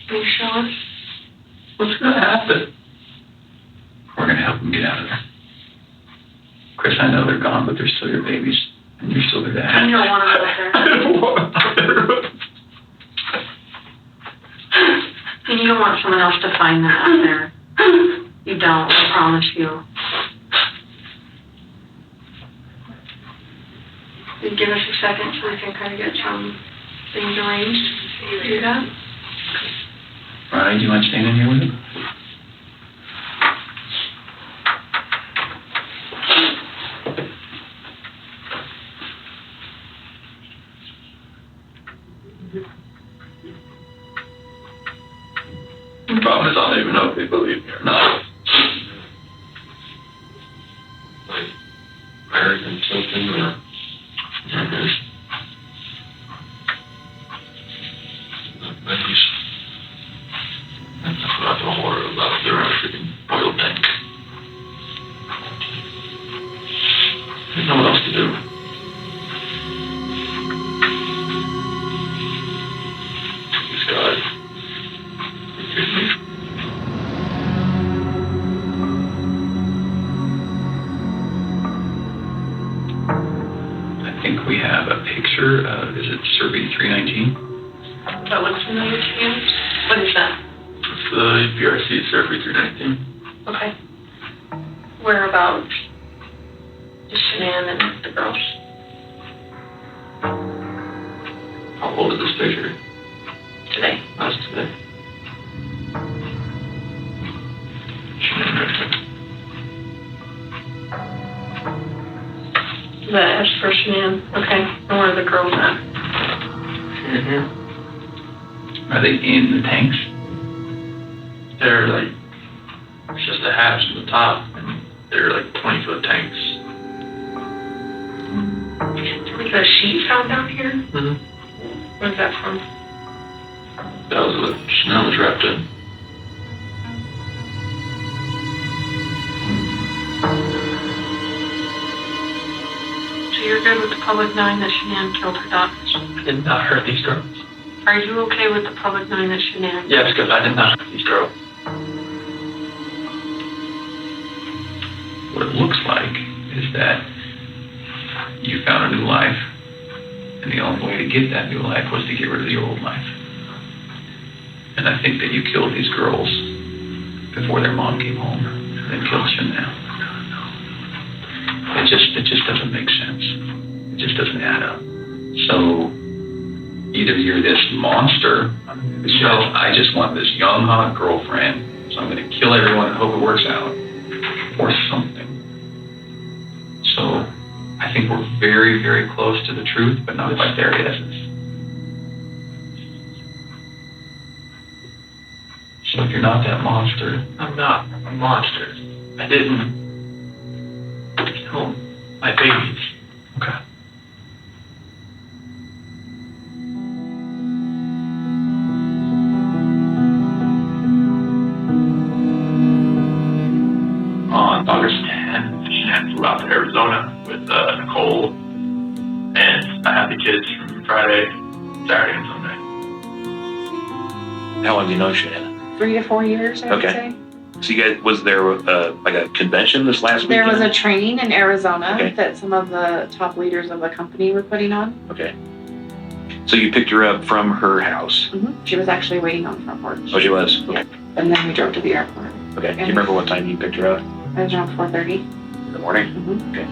Can you show us? What's going to happen? We're going to help them get out of there. Chris, I know they're gone, but they're still your babies. And you're still their dad. And you don't want them out there. I don't want them out there. And you don't want someone else to find them out there. You don't, I promise you. Will you give us a second so we can kind of get some things arranged? Can you do that? Ronnie, do you mind staying in here with him? The problem is I don't even know if they believe me or not. Like, married and something or... That's not the horror about their freaking oil tank. There's no one else to do. Please, God. Forgive me. I think we have a picture of, is it Survey 319? That looks familiar to you? What is that? It's the PRC Survey 319. Okay. Whereabouts? Just Shanann and the girls. How old is this picture? Today. That's today. The S for Shanann. Okay. And where are the girls at? Mm-hmm. Are they in the tanks? They're like, it's just a hatch in the top, and they're like 20-foot tanks. There was a sheet found down here? Mm-hmm. Where's that from? That was what Shanann was wrapped in. So you're good with the public knowing that Shanann killed her daughters? I did not hurt these girls. Are you okay with the public knowing that Shanann? Yeah, because I did not hurt these girls. What it looks like is that you found a new life, and the only way to get that new life was to get rid of the old life. And I think that you killed these girls before their mom came home, and then killed Shanann. It just doesn't make sense. It just doesn't add up. So either you're this monster that says, I just want this young, hot girlfriend, so I'm going to kill everyone and hope it works out, or something. So I think we're very, very close to the truth, but not quite there yet. So if you're not that monster... I'm not a monster. I didn't kill my babies. Okay. On August 10th, Shanann flew out to Arizona with Nicole, and I had the kids from Friday, Saturday, and Sunday. How long do you know Shanann? 3 to 4 years, I would say. So you guys, was there like a convention this last There weekend? was a training in Arizona Okay. that some of the top leaders of the company were putting on. Okay. So you picked her up from her house. She was actually waiting on the front porch. Oh, she was? Yeah. And then we drove to the airport. Okay. Do you remember what time you picked her up? It was around 4:30. In the morning? Okay.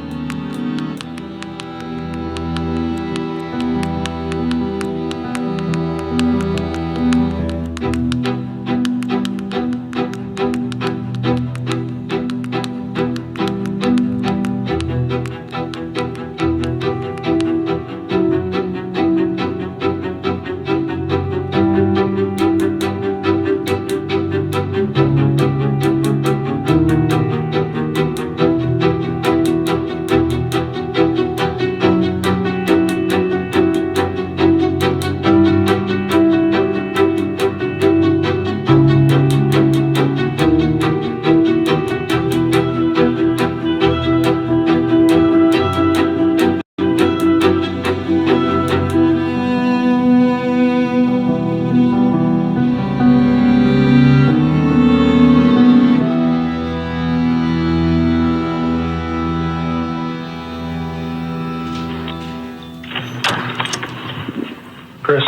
Chris,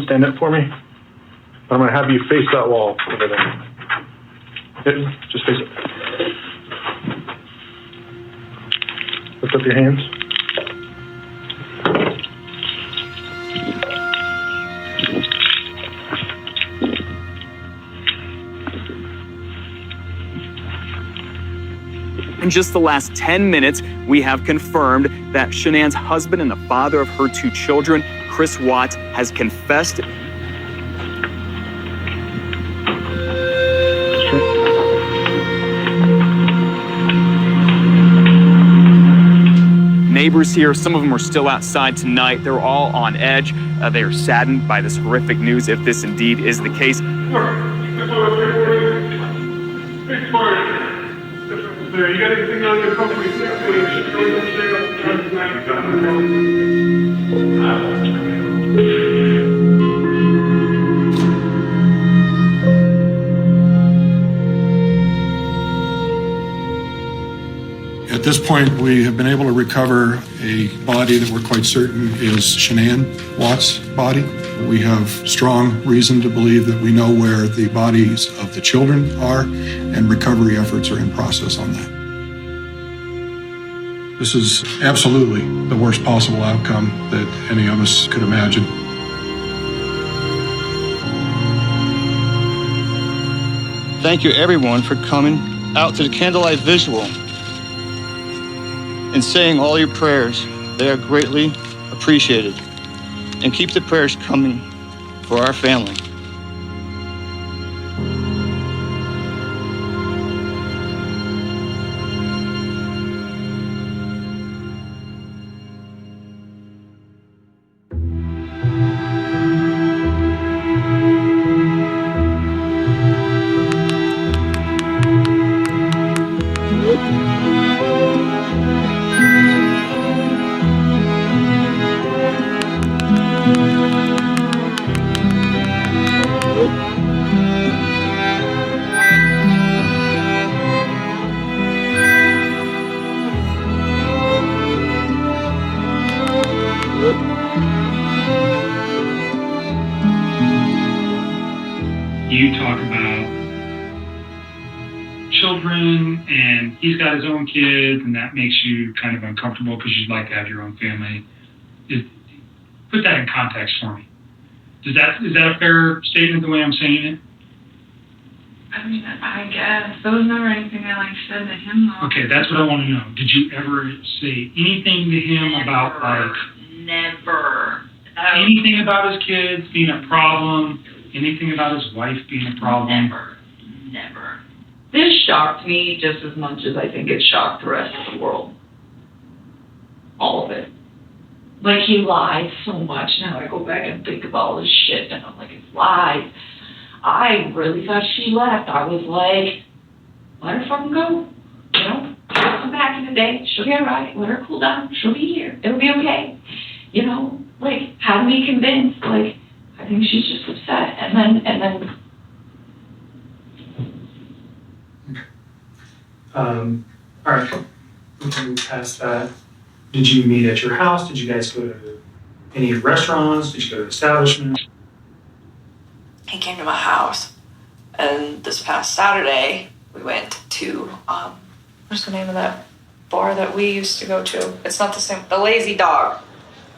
stand up for me. I'm going to have you face that wall over there. Yeah, just face it. Lift up your hands. In just the last 10 minutes, we have confirmed that Shanann's husband and the father of her 2 children, Chris Watts, has confessed. Neighbors here, some of them are still outside tonight. They're all on edge. They are saddened by this horrific news, if this indeed is the case. You got anything on your company? At this point, we have been able to recover a body that we're quite certain is Shanann Watts' body. We have strong reason to believe that we know where the bodies of the children are, and recovery efforts are in process on that. This is absolutely the worst possible outcome that any of us could imagine. Thank you, everyone, for coming out to the candlelight visual and saying all your prayers. They are greatly appreciated. And keep the prayers coming for our family. You talk about children, and he's got his own kids, and that makes you kind of uncomfortable because you'd like to have your own family. put that in context for me. Is that a fair statement the way I'm saying it? I mean, I guess. There was never anything I said to him though. Okay, that's what I want to know. Did you ever say anything to him about Never. anything about his kids being a problem? Anything about his wife being a problem? Never. This shocked me just as much as I think it shocked the rest of the world. All of it. Like, he lied so much. Now I go back and think of all this shit, and I'm like, it's lies. I really thought she left. I was like, let her fucking go. You know, she'll come back in a day. She'll be all right. Let her cool down. She'll be here. It'll be okay. You know, like, how do we convince? Like, I think she's just upset. And then. All right, we can move past that. Did you meet at your house? Did you guys go to any restaurants? Did you go to establishments? He came to my house, and this past Saturday, we went to, what's the name of that bar that we used to go to? It's not the same, the Lazy Dog.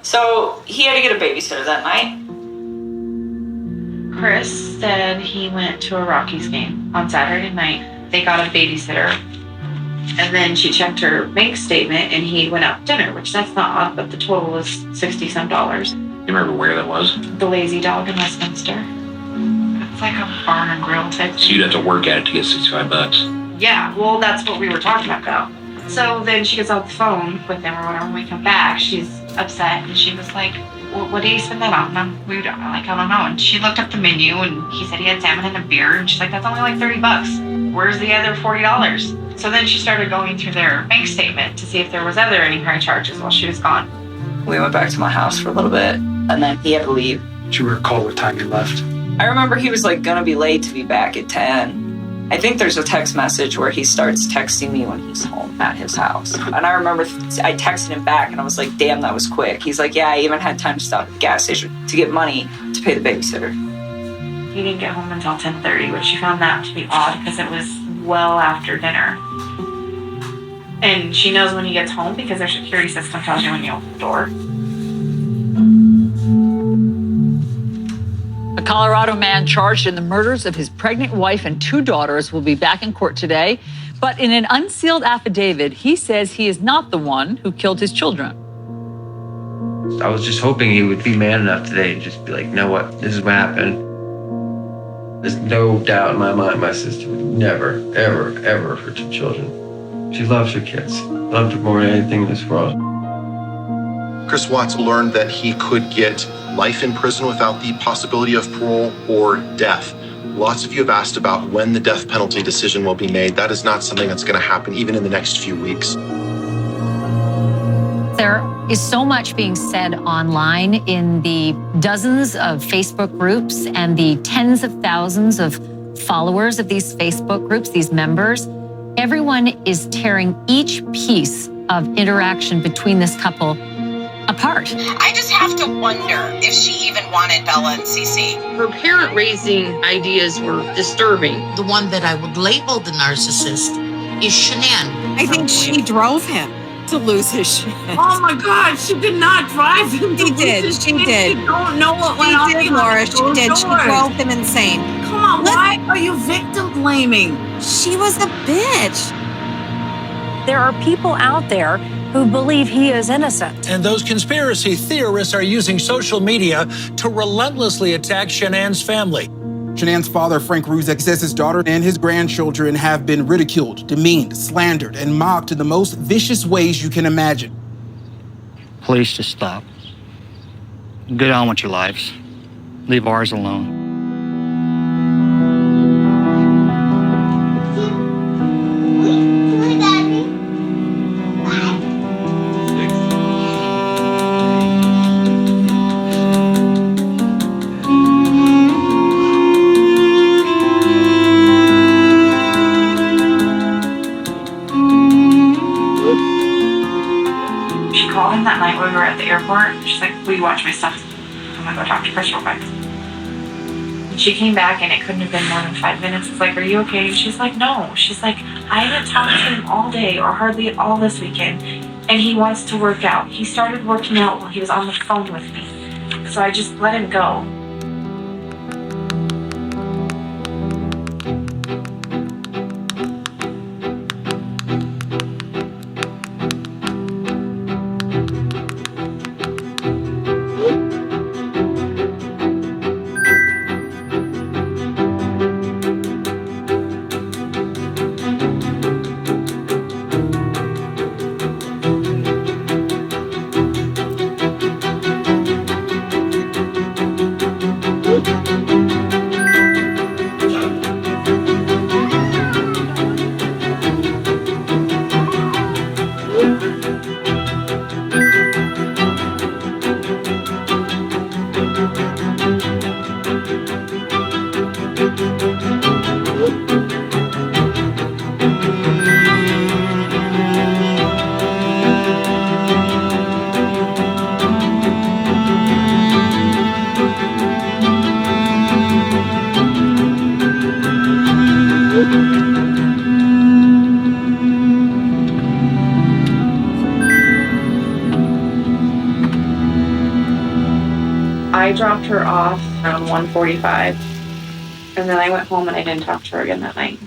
So he had to get a babysitter that night. Chris said he went to a Rockies game on Saturday night. They got a babysitter. And then she checked her bank statement and he went out to dinner, which that's not odd, but the total was $60-some. You remember where that was? The Lazy Dog in Westminster. It's like a bar and grill type. So you'd have to work at it to get $65. Yeah, well, that's what we were talking about. So then she gets off the phone with him or whatever. When we come back, she's upset and she was like, well, what did he spend that on? And I don't know. And she looked up the menu and he said he had salmon and a beer. And she's like, that's only like $30. Where's the other $40? So then she started going through their bank statement to see if there was any credit charges while she was gone. We went back to my house for a little bit, and then he had to leave. Do you recall what time you left? I remember he was like gonna be late to be back at 10. I think there's a text message where he starts texting me when he's home at his house. And I remember I texted him back and I was like, damn, that was quick. He's like, yeah, I even had time to stop at the gas station to get money to pay the babysitter. He didn't get home until 10:30, which she found that to be odd because it was well after dinner. And she knows when he gets home because their security system tells you when you open the door. A Colorado man charged in the murders of his pregnant wife and 2 daughters will be back in court today. But in an unsealed affidavit, he says he is not the one who killed his children. I was just hoping he would be man enough today and just be like, you know what, this is what happened. There's no doubt in my mind my sister would never, ever, ever hurt her children. She loves her kids, loved her more than anything in this world. Chris Watts learned that he could get life in prison without the possibility of parole or death. Lots of you have asked about when the death penalty decision will be made. That is not something that's going to happen even in the next few weeks. There is so much being said online in the dozens of Facebook groups and the tens of thousands of followers of these Facebook groups, these members. Everyone is tearing each piece of interaction between this couple apart. I just have to wonder if she even wanted Bella and Cece. Her parent-raising ideas were disturbing. The one that I would label the narcissist is Shanann. I think she drove him to lose his shit. Oh my God, she did not drive him to lose his shit. She did. You don't know what went on. She did, Laura. She did. She drove him insane. Come on, why are you victim blaming? She was a bitch. There are people out there who believe he is innocent. And those conspiracy theorists are using social media to relentlessly attack Shanann's family. Shanann's father, Frank Ruzek, says his daughter and his grandchildren have been ridiculed, demeaned, slandered, and mocked in the most vicious ways you can imagine. Please just stop. Get on with your lives. Leave ours alone. We were at the airport. She's like, will you watch my stuff? I'm gonna go talk to Chris real quick. And she came back and it couldn't have been more than 5 minutes. It's like, are you okay? She's like, no. She's like, I haven't talked to him all day or hardly at all this weekend. And he wants to work out. He started working out while he was on the phone with me. so I just let him go. I dropped her off around 1:45, and then I went home and I didn't talk to her again that night.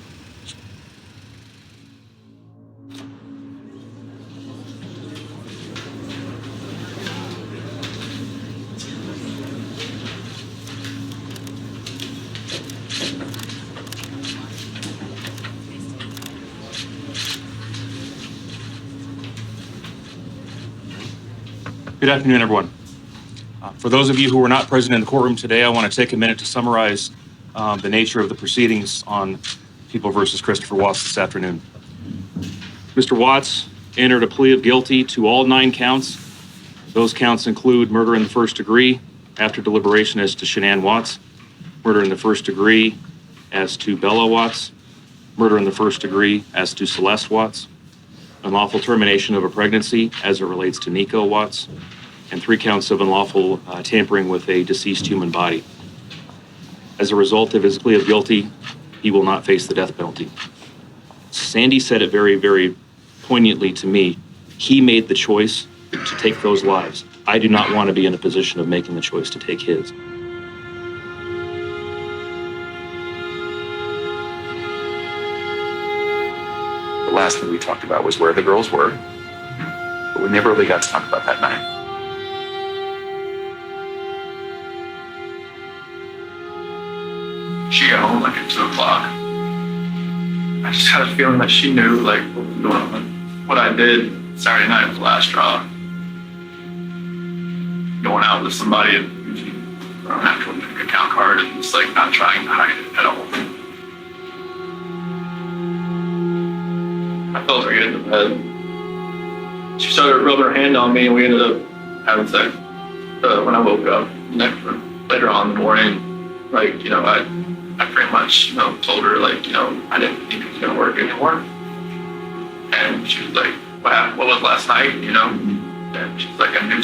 Good afternoon, everyone. For those of you who were not present in the courtroom today, I want to take a minute to summarize the nature of the proceedings on People versus Christopher Watts this afternoon. Mr. Watts entered a plea of guilty to all 9 counts. Those counts include murder in the first degree after deliberation as to Shanann Watts, murder in the first degree as to Bella Watts, murder in the first degree as to Celeste Watts, unlawful termination of a pregnancy as it relates to Nico Watts, and 3 counts of unlawful tampering with a deceased human body. As a result of his plea of guilty, he will not face the death penalty. Sandy said it very, very poignantly to me. He made the choice to take those lives. I do not want to be in a position of making the choice to take his. The last thing we talked about was where the girls were, but we never really got to talk about that night. She got home like at 2 o'clock. I just had a feeling that she knew like what was going on. What I did Saturday night was the last straw. Going out with somebody and using an actual bank account card and just like not trying to hide it at all. I felt her get into bed. She started rubbing her hand on me and we ended up having sex when I woke up later on in the morning. Like, you know, I pretty much, you know, told her, like, you know, I didn't think it was going to work anymore. And she was like, what was last night, you know? And she's like, I knew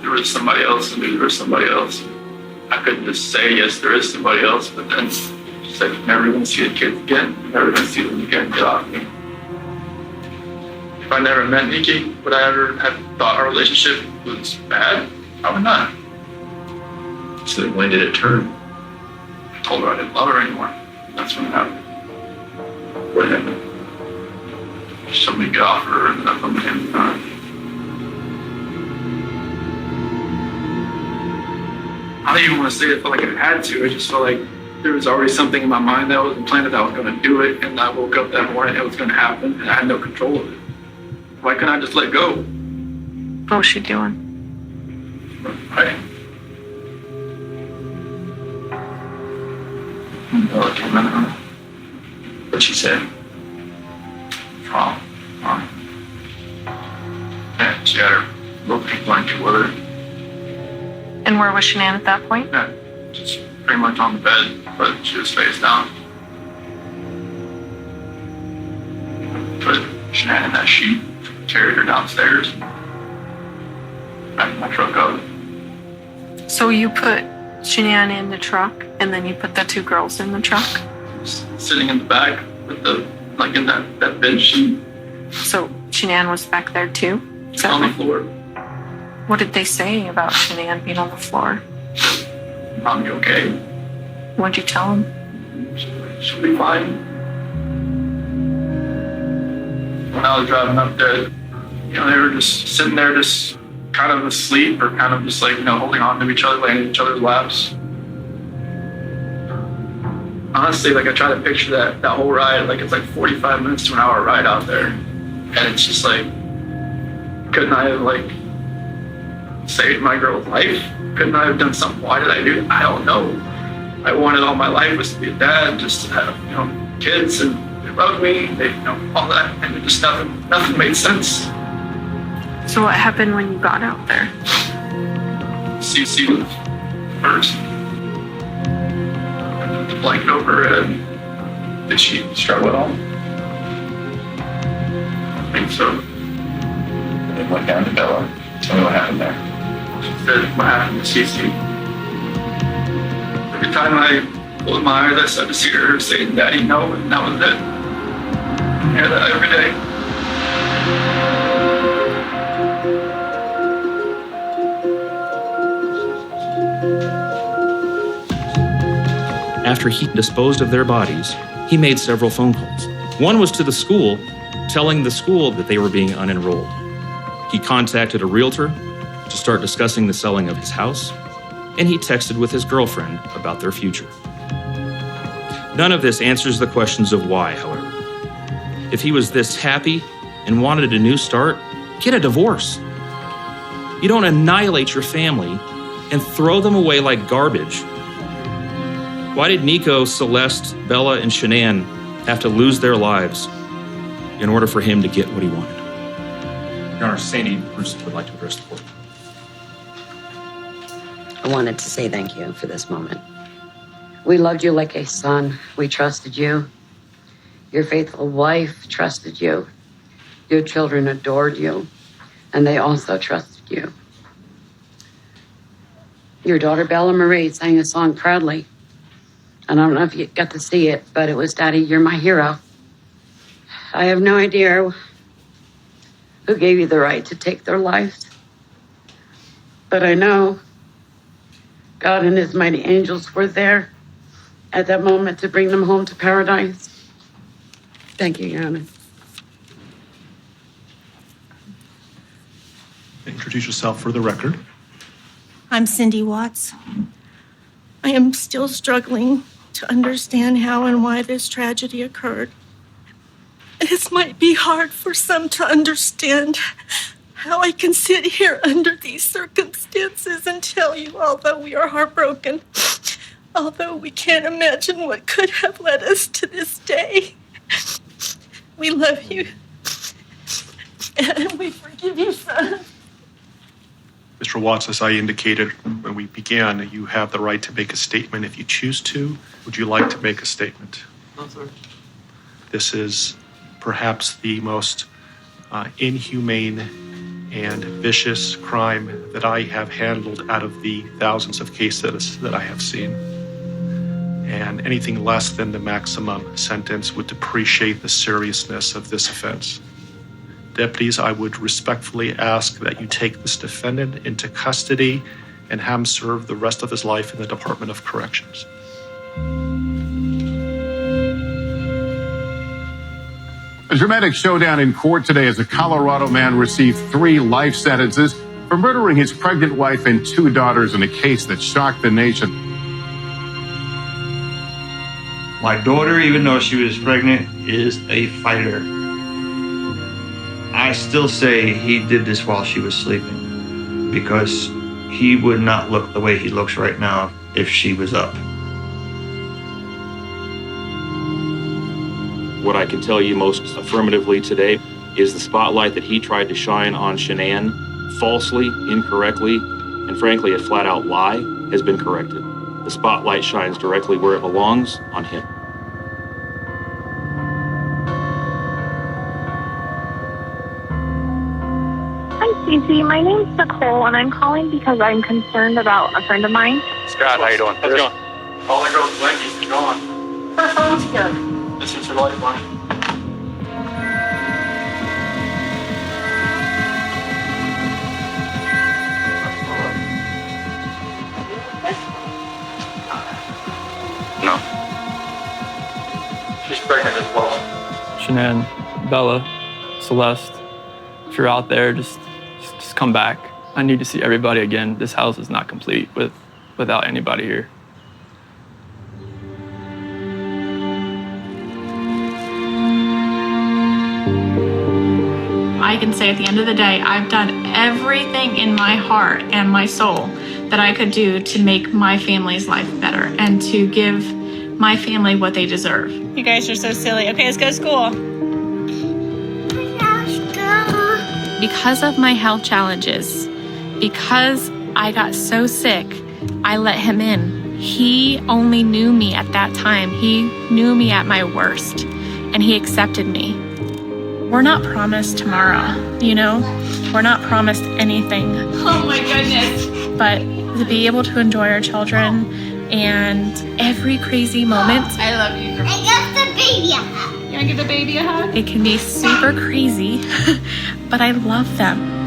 there was somebody else. I knew there was somebody else. I couldn't just say, yes, there is somebody else. But then she's like, you're never going to see the kids again. You're never going to see them again. Get off me. If I never met Nikki, would I ever have thought our relationship was bad? Probably not. So when did it turn? I told her I didn't love her anymore. That's when it happened. What happened? She told me to get off her and that's when it happened. I don't even want to say it felt like I had to. I just felt like there was already something in my mind that was implanted that I was going to do it, and I woke up that morning and it was going to happen, and I had no control of it. Why couldn't I just let go? What was she doing? Right. I can't remember what she said. Wrong. Yeah, she had her little pink blanket with her. And where was Shanann at that point? Yeah, just pretty much on the bed, but she was face down. Put Shanann in that sheet, carried her downstairs, back in my truck up. So you put Shanann in the truck, and then you put the 2 girls in the truck? Sitting in the back with the, like in that bed sheet. So Shanann was back there too? She's on the floor. What did they say about Shanann being on the floor? Mom, you okay? What'd you tell them? She'll be fine. When I was driving up there, they were just sitting there, just kind of asleep or kind of just like, holding on to each other, laying in each other's laps. Honestly, like I try to picture that whole ride, like it's like 45 minutes to an hour ride out there. And it's just like, couldn't I have like saved my girl's life? Couldn't I have done something? Why did I do it? I don't know. I wanted all my life was to be a dad, just to have, kids, and they loved me, all that, and it just nothing made sense. So what happened when you got out there? CC was first. I put the blanket over her head. Did she struggle at all? I think so. They went down to Bella. Tell me what happened there. She said what happened to CC. Every time I closed my eyes, I started to see her saying, "Daddy, no," and that was it. I hear that every day. After he disposed of their bodies, he made several phone calls. One was to the school, telling the school that they were being unenrolled. He contacted a realtor to start discussing the selling of his house, and he texted with his girlfriend about their future. None of this answers the questions of why, however. If he was this happy and wanted a new start, get a divorce. You don't annihilate your family and throw them away like garbage. Why did Nico, Celeste, Bella, and Shanann have to lose their lives in order for him to get what he wanted? Your Honor, Sandy Bruce would like to address the court. I wanted to say thank you for this moment. We loved you like a son. We trusted you. Your faithful wife trusted you. Your children adored you, and they also trusted you. Your daughter Bella Marie sang a song proudly. And I don't know if you got to see it, but it was, "Daddy, you're my hero." I have no idea who gave you the right to take their lives, but I know God and his mighty angels were there at that moment to bring them home to paradise. Thank you, Your Honor. Introduce yourself for the record. I'm Cindy Watts. I am still struggling to understand how and why this tragedy occurred. This might be hard for some to understand how I can sit here under these circumstances and tell you, although we are heartbroken, although we can't imagine what could have led us to this day. We love you, and we forgive you, son. Mr. Watts, as I indicated when we began, you have the right to make a statement if you choose to. Would you like to make a statement? No, sir. This is perhaps the most inhumane and vicious crime that I have handled out of the thousands of cases that I have seen. And anything less than the maximum sentence would depreciate the seriousness of this offense. Deputies, I would respectfully ask that you take this defendant into custody and have him serve the rest of his life in the Department of Corrections. A dramatic showdown in court today as a Colorado man received 3 life sentences for murdering his pregnant wife and 2 daughters in a case that shocked the nation. My daughter, even though she was pregnant, is a fighter. I still say he did this while she was sleeping because he would not look the way he looks right now if she was up. What I can tell you most affirmatively today is the spotlight that he tried to shine on Shanann falsely, incorrectly, and frankly a flat-out lie has been corrected. The spotlight shines directly where it belongs, on him. Cece, my name's Nicole, and I'm calling because I'm concerned about a friend of mine. Scott, how you doing? How's it going? All the girls' blankies are gone. Her phone's here. This is her lifeline. pregnant as well. Shanann, Bella, Celeste, if you're out there, just come back. I need to see everybody again. This house is not complete without anybody here. I can say at the end of the day, I've done everything in my heart and my soul that I could do to make my family's life better and to give my family what they deserve. You guys are so silly. Okay, let's go to school. Because of my health challenges, because I got so sick, I let him in. He only knew me at that time. He knew me at my worst, and he accepted me. We're not promised tomorrow, you know? We're not promised anything. Oh my goodness. But to be able to enjoy our children and every crazy moment. I love you. I got the baby a hug. You want to give the baby a hug? It can be super crazy, but I love them.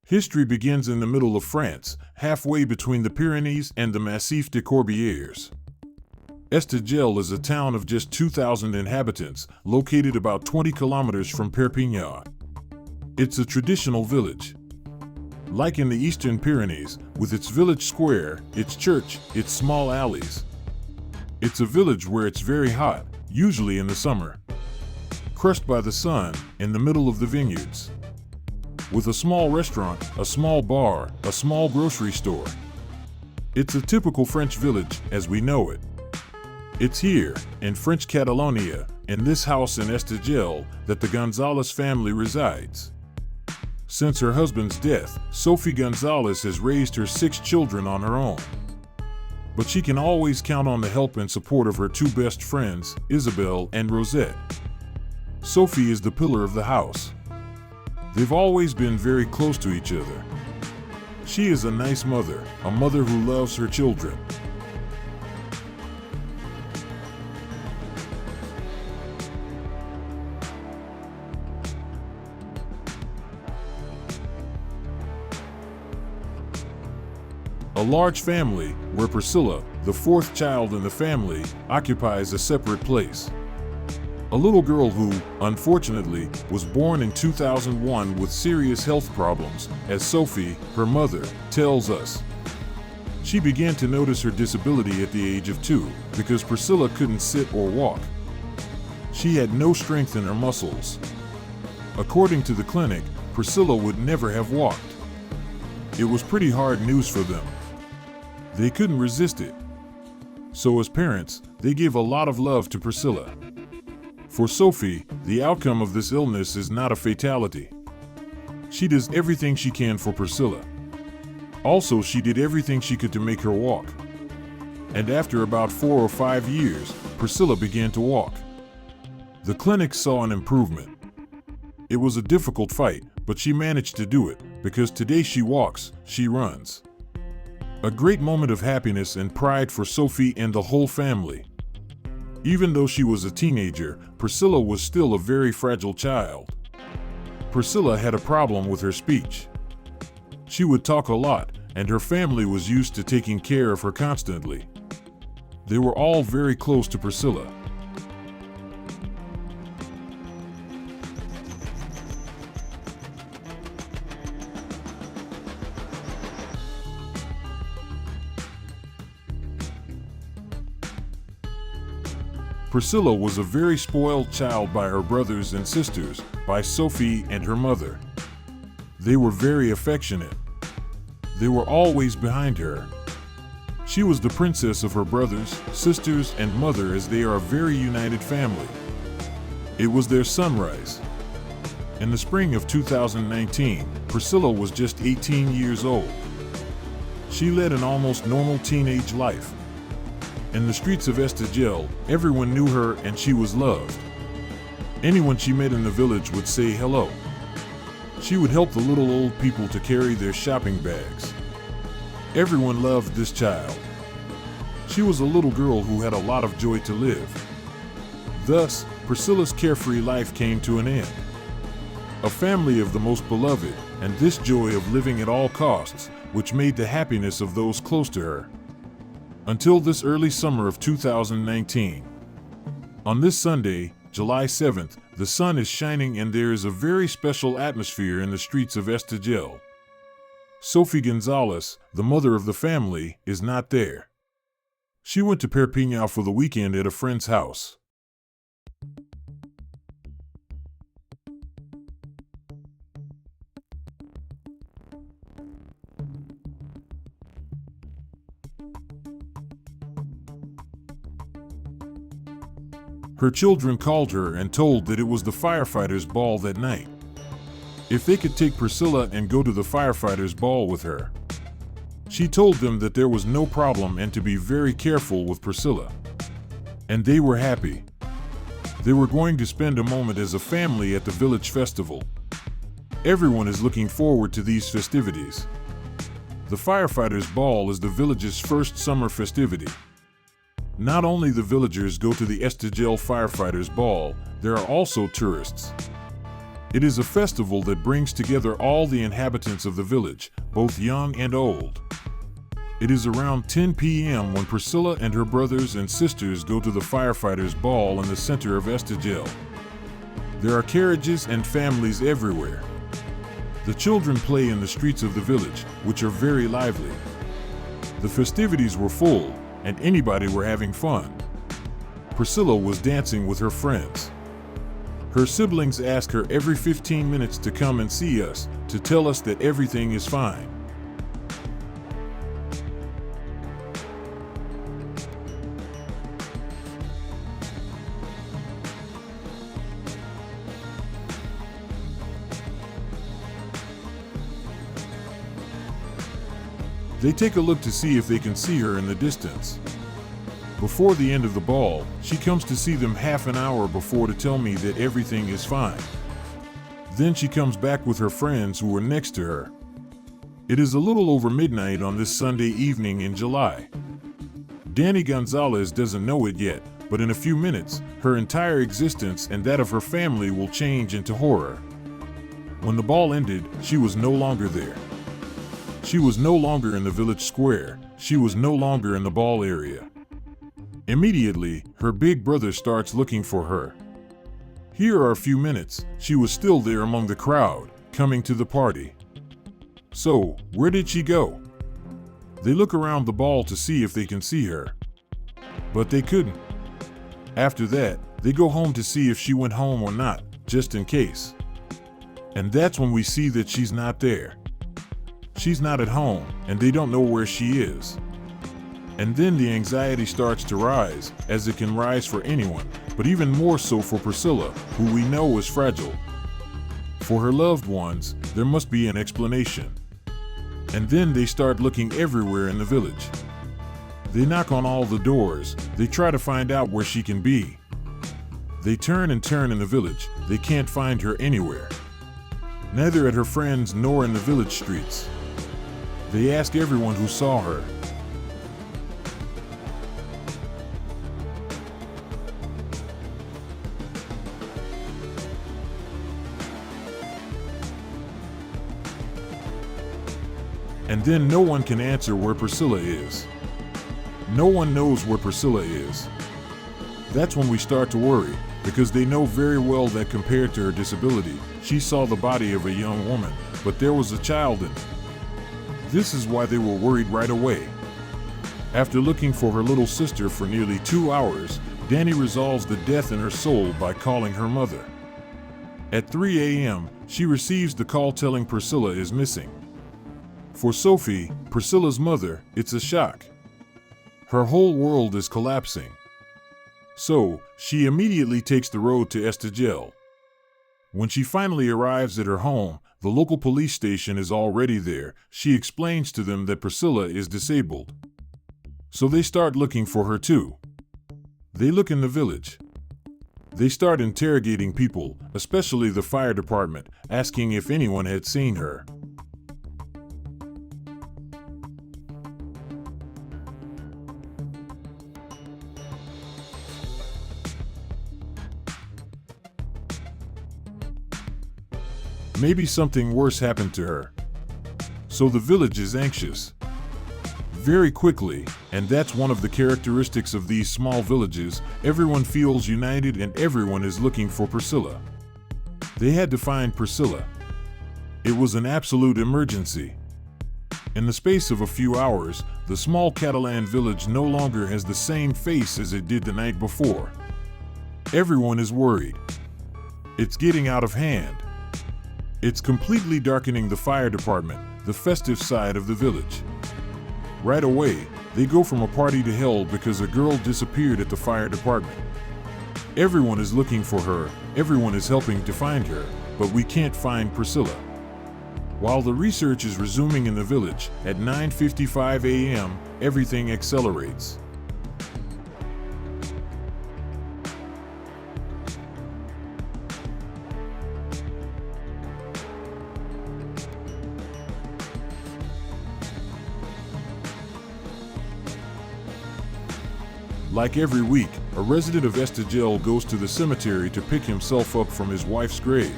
History begins in the middle of France, halfway between the Pyrenees and the Massif des Corbières. Estagel is a town of just 2,000 inhabitants, located about 20 kilometers from Perpignan. It's a traditional village. Like in the Eastern Pyrenees, with its village square, its church, its small alleys. It's a village where it's very hot, usually in the summer. Crushed by the sun, in the middle of the vineyards. With a small restaurant, a small bar, a small grocery store. It's a typical French village as we know it. It's here, in French Catalonia, in this house in Estagel, that the Gonzalez family resides. Since her husband's death, Sophie Gonzalez has raised her 6 children on her own. But she can always count on the help and support of her 2 best friends, Isabel and Rosette. Sophie is the pillar of the house. They've always been very close to each other. She is a nice mother, a mother who loves her children. A large family, where Priscilla, the 4th child in the family, occupies a separate place. A little girl who, unfortunately, was born in 2001 with serious health problems, as Sophie, her mother, tells us. She began to notice her disability at the age of 2 because Priscilla couldn't sit or walk. She had no strength in her muscles. According to the clinic, Priscilla would never have walked. It was pretty hard news for them. They couldn't resist it. So as parents, they gave a lot of love to Priscilla. For Sophie, the outcome of this illness is not a fatality. She does everything she can for Priscilla. Also, she did everything she could to make her walk. And after about 4 or 5 years, Priscilla began to walk. The clinic saw an improvement. It was a difficult fight, but she managed to do it, because today she walks, she runs. A great moment of happiness and pride for Sophie and the whole family. Even though she was a teenager, Priscilla was still a very fragile child. Priscilla had a problem with her speech. She would talk a lot, and her family was used to taking care of her constantly. They were all very close to Priscilla. Priscilla was a very spoiled child by her brothers and sisters, by Sophie and her mother. They were very affectionate. They were always behind her. She was the princess of her brothers, sisters, and mother, as they are a very united family. It was their sunrise. In the spring of 2019, Priscilla was just 18 years old. She led an almost normal teenage life. In the streets of Estagel, everyone knew her and she was loved. Anyone she met in the village would say hello. She would help the little old people to carry their shopping bags. Everyone loved this child. She was a little girl who had a lot of joy to live. Thus, Priscilla's carefree life came to an end. A family of the most beloved, and this joy of living at all costs, which made the happiness of those close to her. Until this early summer of 2019. On this Sunday, July 7th, the sun is shining and there is a very special atmosphere in the streets of Estegel. Sophie Gonzalez, the mother of the family, is not there. She went to Perpignan for the weekend at a friend's house. Her children called her and told that it was the firefighters' ball that night. If they could take Priscilla and go to the firefighters' ball with her. She told them that there was no problem and to be very careful with Priscilla. And they were happy. They were going to spend a moment as a family at the village festival. Everyone is looking forward to these festivities. The firefighters' ball is the village's first summer festivity. Not only the villagers go to the Estegel Firefighters Ball, there are also tourists. It is a festival that brings together all the inhabitants of the village, both young and old. It is around 10 p.m. when Priscilla and her brothers and sisters go to the Firefighters Ball in the center of Estegel. There are carriages and families everywhere. The children play in the streets of the village, which are very lively. The festivities were full, and anybody were having fun. Priscilla was dancing with her friends. Her siblings ask her every 15 minutes to come and see us, to tell us that everything is fine. They take a look to see if they can see her in the distance. Before the end of the ball, she comes to see them half an hour before to tell me that everything is fine. Then she comes back with her friends who are next to her. It is a little over midnight on this Sunday evening in July. Danny Gonzalez doesn't know it yet, but in a few minutes, her entire existence and that of her family will change into horror. When the ball ended, she was no longer there. She was no longer in the village square. She was no longer in the ball area. Immediately, her big brother starts looking for her. Here are a few minutes. She was still there among the crowd, coming to the party. So, where did she go? They look around the ball to see if they can see her. But they couldn't. After that, they go home to see if she went home or not, just in case. And that's when we see that she's not there. She's not at home, and they don't know where she is. And then the anxiety starts to rise, as it can rise for anyone, but even more so for Priscilla, who we know is fragile. For her loved ones, there must be an explanation. And then they start looking everywhere in the village. They knock on all the doors, they try to find out where she can be. They turn and turn in the village, they can't find her anywhere. Neither at her friends nor in the village streets. They ask everyone who saw her. And then no one can answer where Priscilla is. No one knows where Priscilla is. That's when we start to worry, because they know very well that compared to her disability, she saw the body of a young woman, but there was a child in it. This is why they were worried right away. After looking for her little sister for nearly 2 hours, Danny resolves the death in her soul by calling her mother. At 3 a.m., she receives the call telling Priscilla is missing. For Sophie, Priscilla's mother, it's a shock. Her whole world is collapsing. So, she immediately takes the road to Estegel. When she finally arrives at her home, the local police station is already there. She explains to them that Priscilla is disabled. So they start looking for her too. They look in the village. They start interrogating people, especially the fire department, asking if anyone had seen her. Maybe something worse happened to her. So the village is anxious. Very quickly, and that's one of the characteristics of these small villages, everyone feels united and everyone is looking for Priscilla. They had to find Priscilla. It was an absolute emergency. In the space of a few hours, the small Catalan village no longer has the same face as it did the night before. Everyone is worried. It's getting out of hand. It's completely darkening the fire department, the festive side of the village. Right away, they go from a party to hell because a girl disappeared at the fire department. Everyone is looking for her, everyone is helping to find her, but we can't find Priscilla. While the research is resuming in the village, at 9:55 a.m., everything accelerates. Like every week, a resident of Estegel goes to the cemetery to pick himself up from his wife's grave.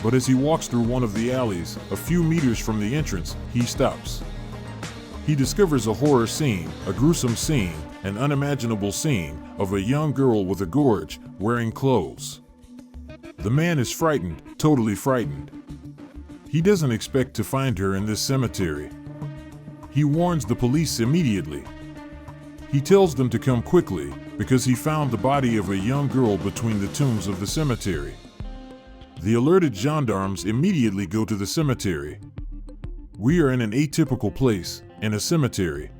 But as he walks through one of the alleys, a few meters from the entrance, he stops. He discovers a horror scene, a gruesome scene, an unimaginable scene of a young girl with a gorge, wearing clothes. The man is frightened, totally frightened. He doesn't expect to find her in this cemetery. He warns the police immediately. He tells them to come quickly because he found the body of a young girl between the tombs of the cemetery. The alerted gendarmes immediately go to the cemetery. We are in an atypical place, in a cemetery.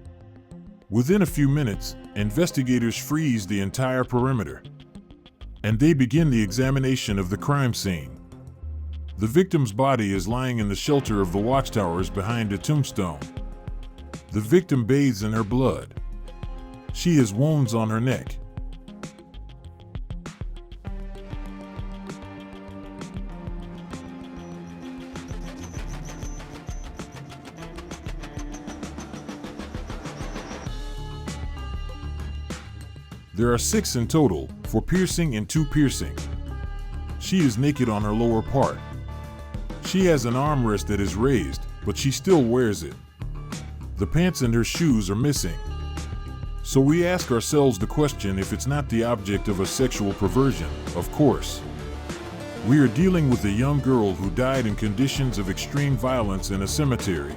Within a few minutes, investigators freeze the entire perimeter. And they begin the examination of the crime scene. The victim's body is lying in the shelter of the watchtowers behind a tombstone. The victim bathes in her blood. She has wounds on her neck. There are 6 in total, 4 piercing and 2 piercing. She is naked on her lower part. She has an armrest that is raised, but she still wears it. The pants and her shoes are missing. So we ask ourselves the question if it's not the object of a sexual perversion, of course. We are dealing with a young girl who died in conditions of extreme violence in a cemetery.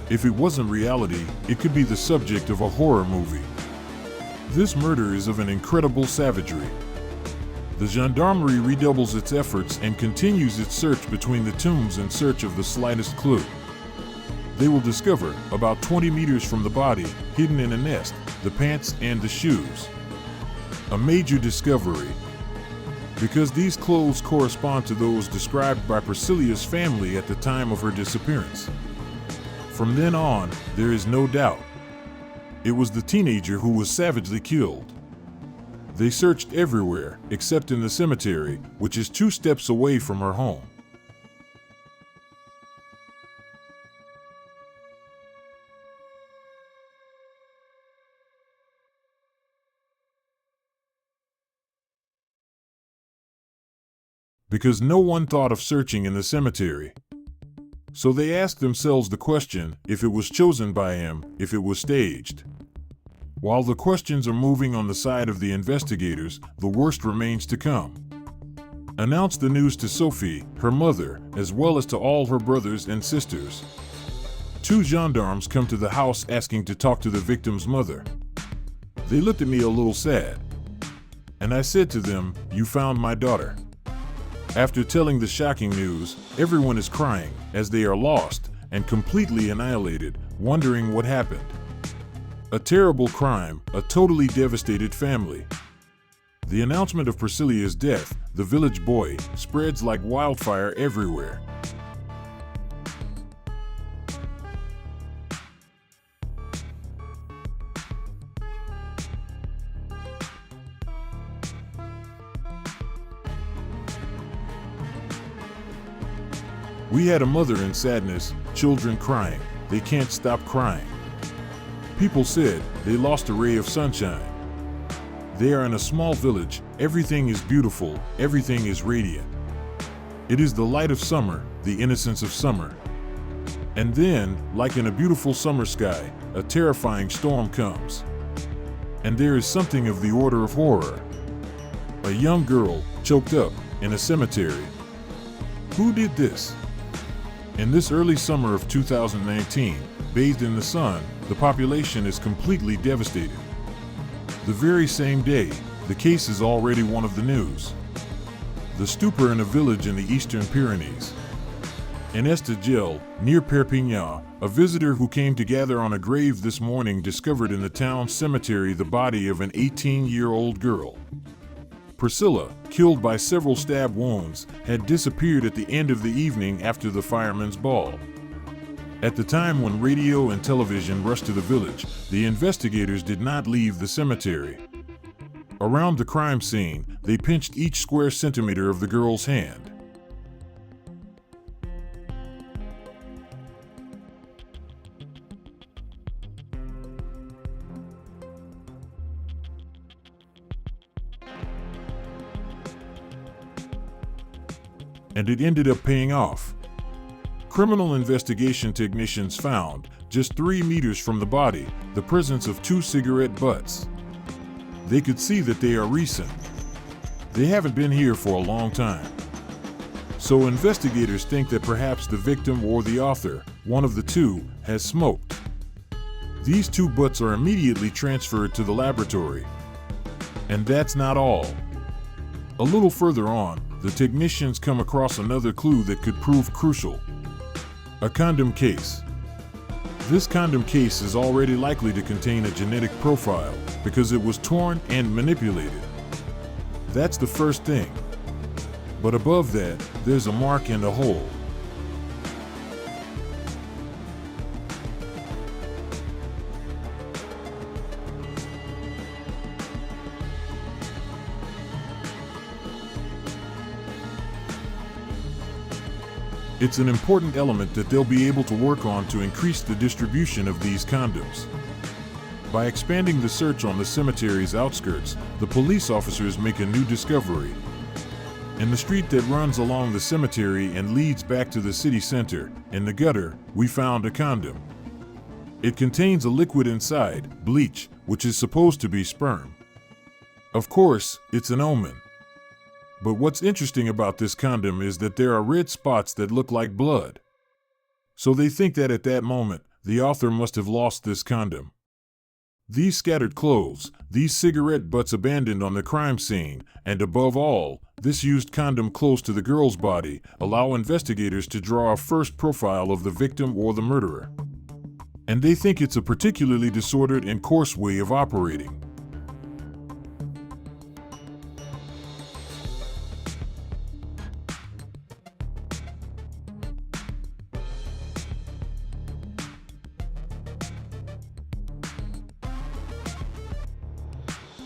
If it wasn't reality, it could be the subject of a horror movie. This murder is of an incredible savagery. The gendarmerie redoubles its efforts and continues its search between the tombs in search of the slightest clue. They will discover, about 20 meters from the body, hidden in a nest, the pants and the shoes. A major discovery, because these clothes correspond to those described by Priscilla's family at the time of her disappearance. From then on, there is no doubt. It was the teenager who was savagely killed. They searched everywhere, except in the cemetery, which is 2 steps away from her home. Because no one thought of searching in the cemetery. So they asked themselves the question if it was chosen by him, if it was staged. While the questions are moving on the side of the investigators, the worst remains to come. Announce the news to Sophie, her mother, as well as to all her brothers and sisters. 2 gendarmes come to the house asking to talk to the victim's mother. They looked at me a little sad. And I said to them, "You found my daughter." After telling the shocking news, everyone is crying, as they are lost and completely annihilated, wondering what happened. A terrible crime, a totally devastated family. The announcement of Priscilla's death, the village boy, spreads like wildfire everywhere. We had a mother in sadness, children crying. They can't stop crying. People said they lost a ray of sunshine. They are in a small village. Everything is beautiful. Everything is radiant. It is the light of summer, the innocence of summer. And then, like in a beautiful summer sky, a terrifying storm comes. And there is something of the order of horror. A young girl choked up in a cemetery. Who did this? In this early summer of 2019, bathed in the sun, the population is completely devastated. The very same day, the case is already one of the news. The stupor in a village in the Eastern Pyrenees. In Estagel, near Perpignan, a visitor who came to gather on a grave this morning discovered in the town cemetery the body of an 18-year-old girl. Priscilla, killed by several stab wounds, had disappeared at the end of the evening after the firemen's ball. At the time when radio and television rushed to the village, the investigators did not leave the cemetery. Around the crime scene, they pinched each square centimeter of the girl's hand. And it ended up paying off. Criminal investigation technicians found, just 3 meters from the body, the presence of 2 cigarette butts. They could see that they are recent. They haven't been here for a long time. So investigators think that perhaps the victim or the author, one of the two, has smoked. These 2 butts are immediately transferred to the laboratory. And that's not all. A little further on, the technicians come across another clue that could prove crucial. A condom case. This condom case is already likely to contain a genetic profile because it was torn and manipulated. That's the first thing. But above that, there's a mark and a hole. It's an important element that they'll be able to work on to increase the distribution of these condoms. By expanding the search on the cemetery's outskirts, the police officers make a new discovery. In the street that runs along the cemetery and leads back to the city center, in the gutter, we found a condom. It contains a liquid inside, bleach, which is supposed to be sperm. Of course, it's an omen. But what's interesting about this condom is that there are red spots that look like blood. So they think that at that moment, the author must have lost this condom. These scattered clothes, these cigarette butts abandoned on the crime scene, and above all, this used condom close to the girl's body, allow investigators to draw a first profile of the victim or the murderer. And they think it's a particularly disordered and coarse way of operating.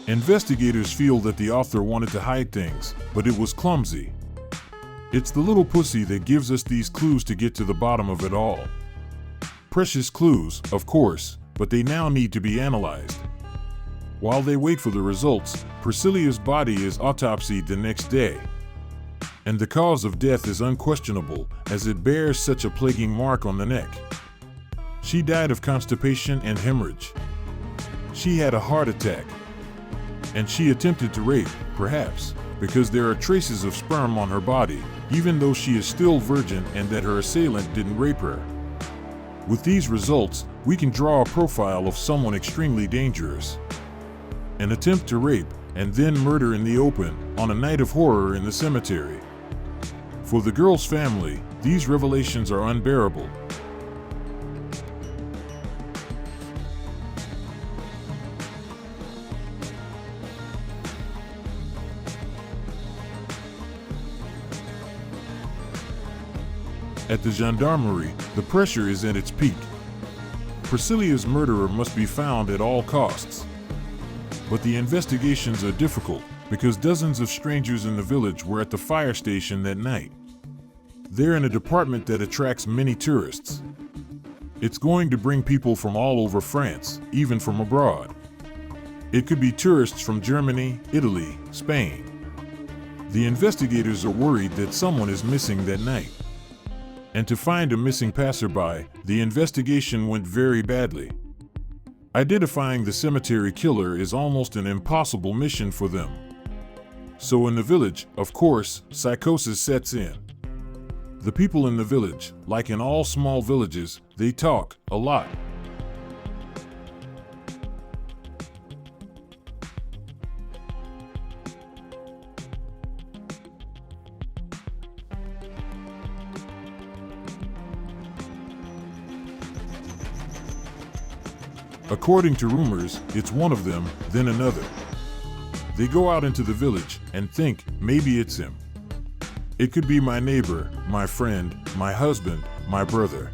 Investigators feel that the author wanted to hide things, but it was clumsy. It's the little pussy that gives us these clues to get to the bottom of it all. Precious clues, of course, but they now need to be analyzed. While they wait for the results, Priscilla's body is autopsied the next day. And the cause of death is unquestionable, as it bears such a plaguing mark on the neck. She died of constipation and hemorrhage. She had a heart attack. And she attempted to rape, perhaps, because there are traces of sperm on her body, even though she is still virgin and that her assailant didn't rape her. With these results, we can draw a profile of someone extremely dangerous. An attempt to rape and then murder in the open on a night of horror in the cemetery. For the girl's family, these revelations are unbearable. At the gendarmerie, the pressure is at its peak. Priscilla's murderer must be found at all costs. But the investigations are difficult because dozens of strangers in the village were at the fire station that night. They're in a department that attracts many tourists. It's going to bring people from all over France, even from abroad. It could be tourists from Germany, Italy, Spain. The investigators are worried that someone is missing that night. And to find a missing passerby, the investigation went very badly. Identifying the cemetery killer is almost an impossible mission for them. So in the village, of course, psychosis sets in. The people in the village, like in all small villages, they talk a lot. According to rumors, it's one of them, then another. They go out into the village and think maybe it's him. It could be my neighbor, my friend, my husband, my brother.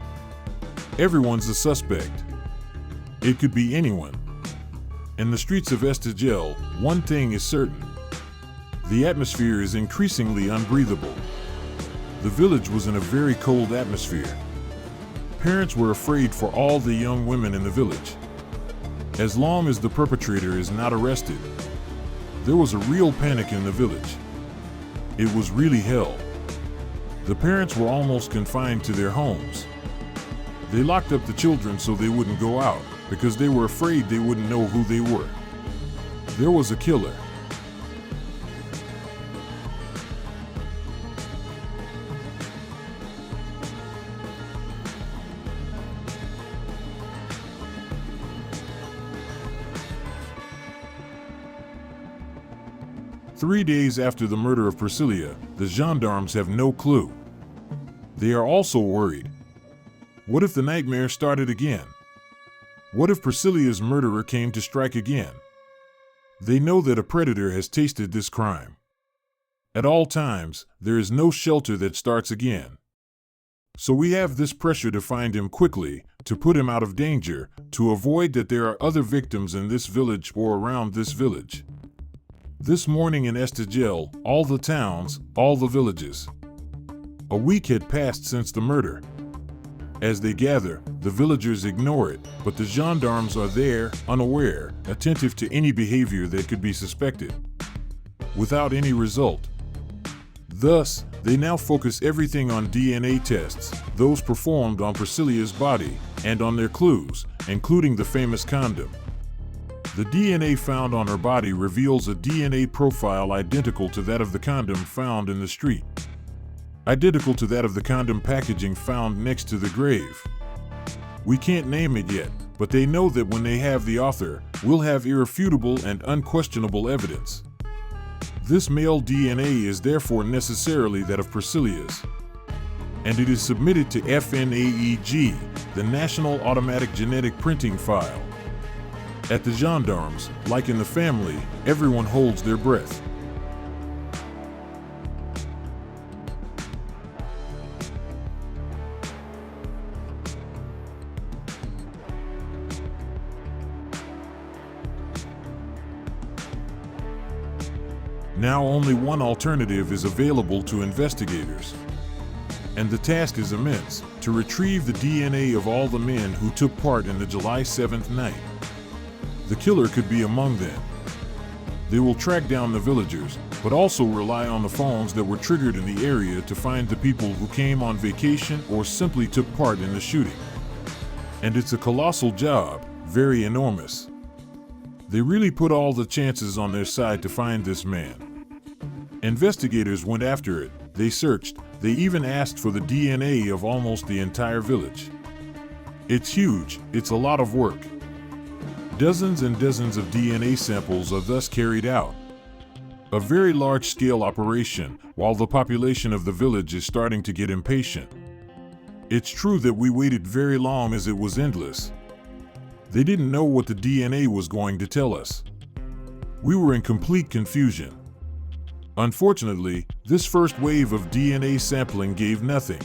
Everyone's a suspect. It could be anyone. In the streets of Estegel, one thing is certain. The atmosphere is increasingly unbreathable. The village was in a very cold atmosphere. Parents were afraid for all the young women in the village. As long as the perpetrator is not arrested, there was a real panic in the village. It was really hell. The parents were almost confined to their homes. They locked up the children so they wouldn't go out, because they were afraid they wouldn't know who they were. There was a killer. Three days after the murder of Priscilla, the gendarmes have no clue. They are also worried. What if the nightmare started again? What if Priscilla's murderer came to strike again? They know that a predator has tasted this crime. At all times, there is no shelter that starts again. So we have this pressure to find him quickly, to put him out of danger, to avoid that there are other victims in this village or around this village. This morning in Estegel, all the towns, all the villages. A week had passed since the murder. As they gather, the villagers ignore it, but the gendarmes are there, unaware, attentive to any behavior that could be suspected. Without any result. Thus, they now focus everything on DNA tests, those performed on Priscilla's body, and on their clues, including the famous condom. The DNA found on her body reveals a DNA profile identical to that of the condom found in the street. Identical to that of the condom packaging found next to the grave. We can't name it yet, but they know that when they have the author, we'll have irrefutable and unquestionable evidence. This male DNA is therefore necessarily that of Priscilla's. And it is submitted to FNAEG, the National Automatic Genetic Printing File. At the gendarmes, like in the family, everyone holds their breath. Now only one alternative is available to investigators. And the task is immense, to retrieve the DNA of all the men who took part in the July 7th night. The killer could be among them. They will track down the villagers, but also rely on the phones that were triggered in the area to find the people who came on vacation or simply took part in the shooting. And it's a colossal job, very enormous. They really put all the chances on their side to find this man. Investigators went after it, they searched, they even asked for the DNA of almost the entire village. It's huge, it's a lot of work. Dozens and dozens of DNA samples are thus carried out. A very large-scale operation, while the population of the village is starting to get impatient. It's true that we waited very long as it was endless. They didn't know what the DNA was going to tell us. We were in complete confusion. Unfortunately, this first wave of DNA sampling gave nothing.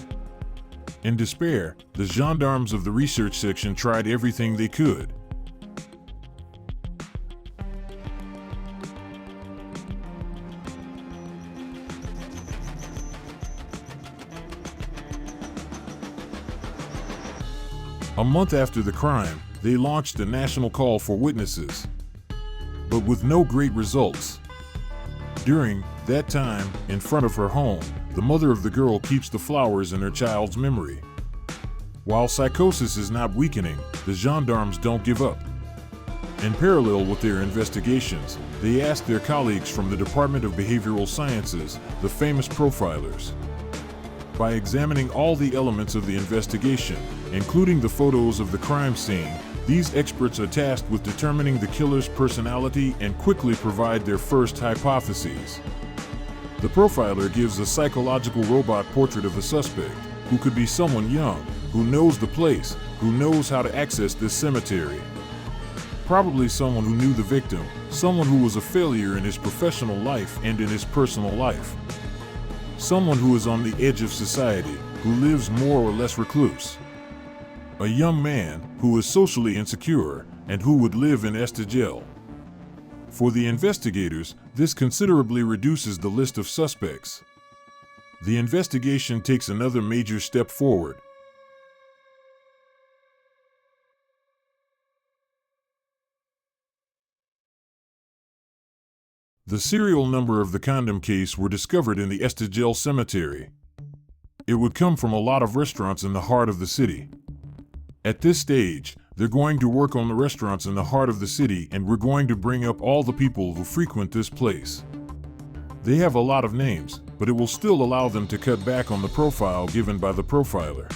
In despair, the gendarmes of the research section tried everything they could. A month after the crime, they launched a national call for witnesses, but with no great results. During that time, in front of her home, the mother of the girl keeps the flowers in her child's memory. While psychosis is not weakening, the gendarmes don't give up. In parallel with their investigations, they asked their colleagues from the Department of Behavioral Sciences, the famous profilers. By examining all the elements of the investigation, including the photos of the crime scene, these experts are tasked with determining the killer's personality and quickly provide their first hypotheses. The profiler gives a psychological robot portrait of the suspect, who could be someone young, who knows the place, who knows how to access this cemetery. Probably someone who knew the victim, someone who was a failure in his professional life and in his personal life. Someone who is on the edge of society, who lives more or less recluse. A young man who is socially insecure and who would live in Estegel. For the investigators, this considerably reduces the list of suspects. The investigation takes another major step forward. The serial number of the condom case were discovered in the Estegel cemetery. It would come from a lot of restaurants in the heart of the city. At this stage, they're going to work on the restaurants in the heart of the city, and we're going to bring up all the people who frequent this place. They have a lot of names, but it will still allow them to cut back on the profile given by the profiler.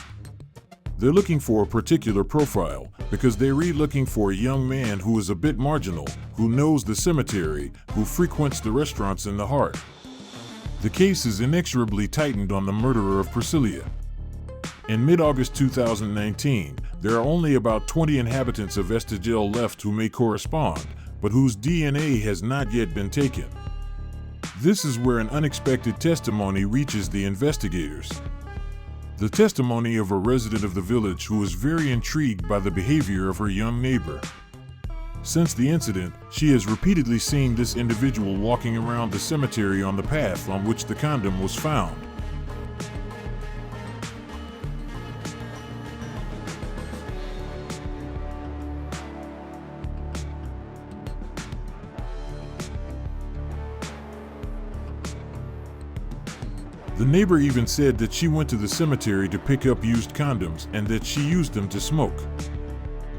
They're looking for a particular profile because they're looking for a young man who is a bit marginal, who knows the cemetery, who frequents the restaurants in the heart. The case is inexorably tightened on the murderer of Priscilla. In mid-August 2019, there are only about 20 inhabitants of Estegel left who may correspond, but whose DNA has not yet been taken. This is where an unexpected testimony reaches the investigators. The testimony of a resident of the village who is very intrigued by the behavior of her young neighbor. Since the incident, she has repeatedly seen this individual walking around the cemetery on the path on which the condom was found. The neighbor even said that she went to the cemetery to pick up used condoms and that she used them to smoke.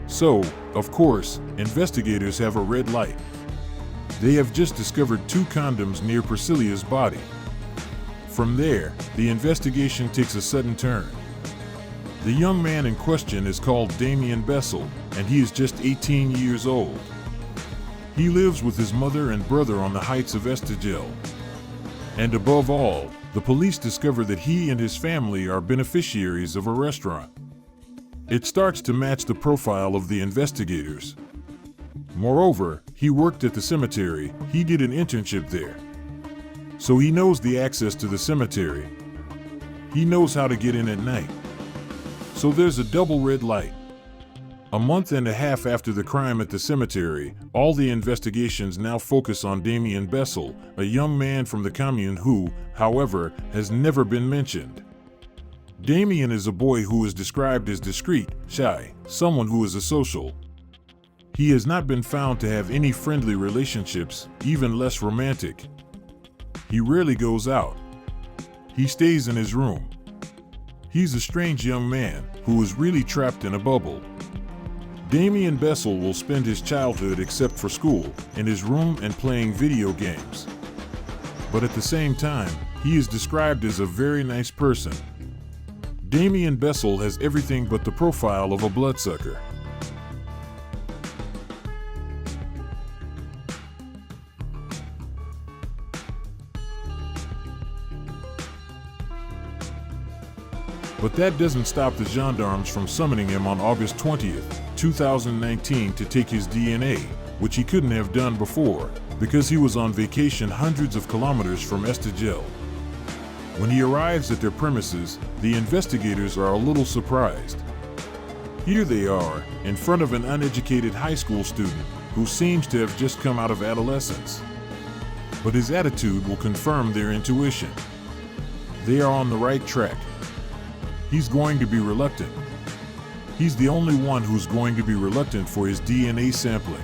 So, of course, investigators have a red light. They have just discovered 2 condoms near Priscilla's body. From there, the investigation takes a sudden turn. The young man in question is called Damien Bessel, and he is just 18 years old. He lives with his mother and brother on the heights of Estegel. And above all, the police discover that he and his family are beneficiaries of a restaurant. It starts to match the profile of the investigators. Moreover, he worked at the cemetery, he did an internship there. So he knows the access to the cemetery. He knows how to get in at night. So there's a double red light. A month and a half after the crime at the cemetery, all the investigations now focus on Damien Bessel, a young man from the commune who, however, has never been mentioned. Damien is a boy who is described as discreet, shy, someone who is asocial. He has not been found to have any friendly relationships, even less romantic. He rarely goes out. He stays in his room. He's a strange young man who is really trapped in a bubble. Damien Bessel will spend his childhood, except for school, in his room and playing video games. But at the same time, he is described as a very nice person. Damien Bessel has everything but the profile of a bloodsucker. But that doesn't stop the gendarmes from summoning him on August 20th, 2019 to take his DNA, which he couldn't have done before, because he was on vacation hundreds of kilometers from Estegel. When he arrives at their premises, the investigators are a little surprised. Here they are, in front of an uneducated high school student who seems to have just come out of adolescence. But his attitude will confirm their intuition. They are on the right track. He's going to be reluctant. He's the only one who's going to be reluctant for his DNA sampling.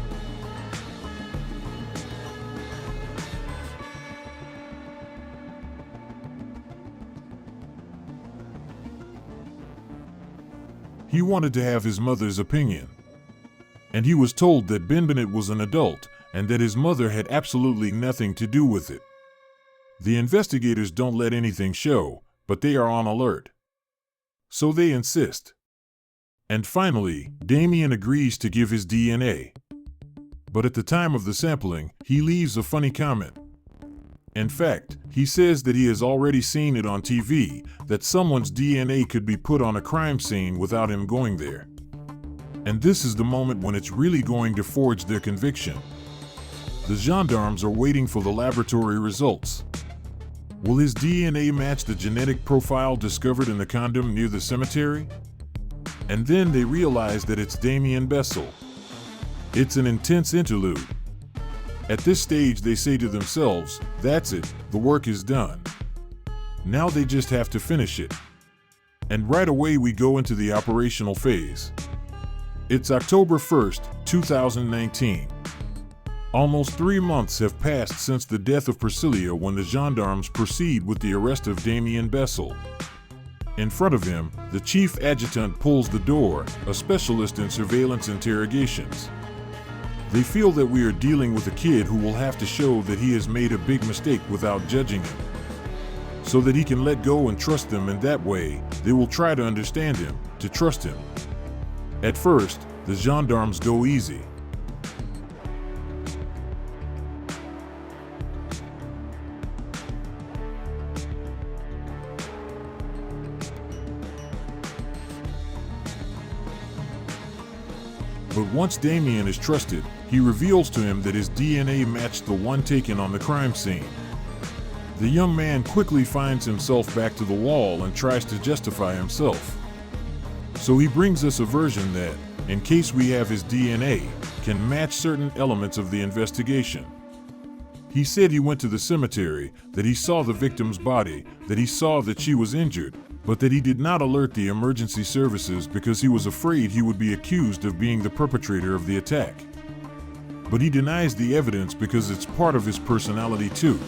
He wanted to have his mother's opinion. And he was told that Ben Bennett was an adult and that his mother had absolutely nothing to do with it. The investigators don't let anything show, but they are on alert. So they insist. And finally, Damien agrees to give his DNA. But at the time of the sampling, he leaves a funny comment. In fact, he says that he has already seen it on TV, that someone's DNA could be put on a crime scene without him going there. And this is the moment when it's really going to forge their conviction. The gendarmes are waiting for the laboratory results. Will his DNA match the genetic profile discovered in the condom near the cemetery? And then they realize that it's Damien Bessel. It's an intense interlude. At this stage, they say to themselves, that's it, the work is done. Now they just have to finish it. And right away we go into the operational phase. It's October 1st, 2019. Almost 3 months have passed since the death of Priscilla when the gendarmes proceed with the arrest of Damien Bessel. In front of him, the chief adjutant pulls the door, a specialist in surveillance interrogations. They feel that we are dealing with a kid who will have to show that he has made a big mistake without judging him, so that he can let go and trust them, and that way, they will try to understand him, to trust him. At first, the gendarmes go easy. But once Damien is trusted, he reveals to him that his DNA matched the one taken on the crime scene. The young man quickly finds himself back to the wall and tries to justify himself. So he brings us a version that, in case we have his DNA, can match certain elements of the investigation. He said he went to the cemetery, that he saw the victim's body, that he saw that she was injured, but that he did not alert the emergency services because he was afraid he would be accused of being the perpetrator of the attack. But he denies the evidence because it's part of his personality too.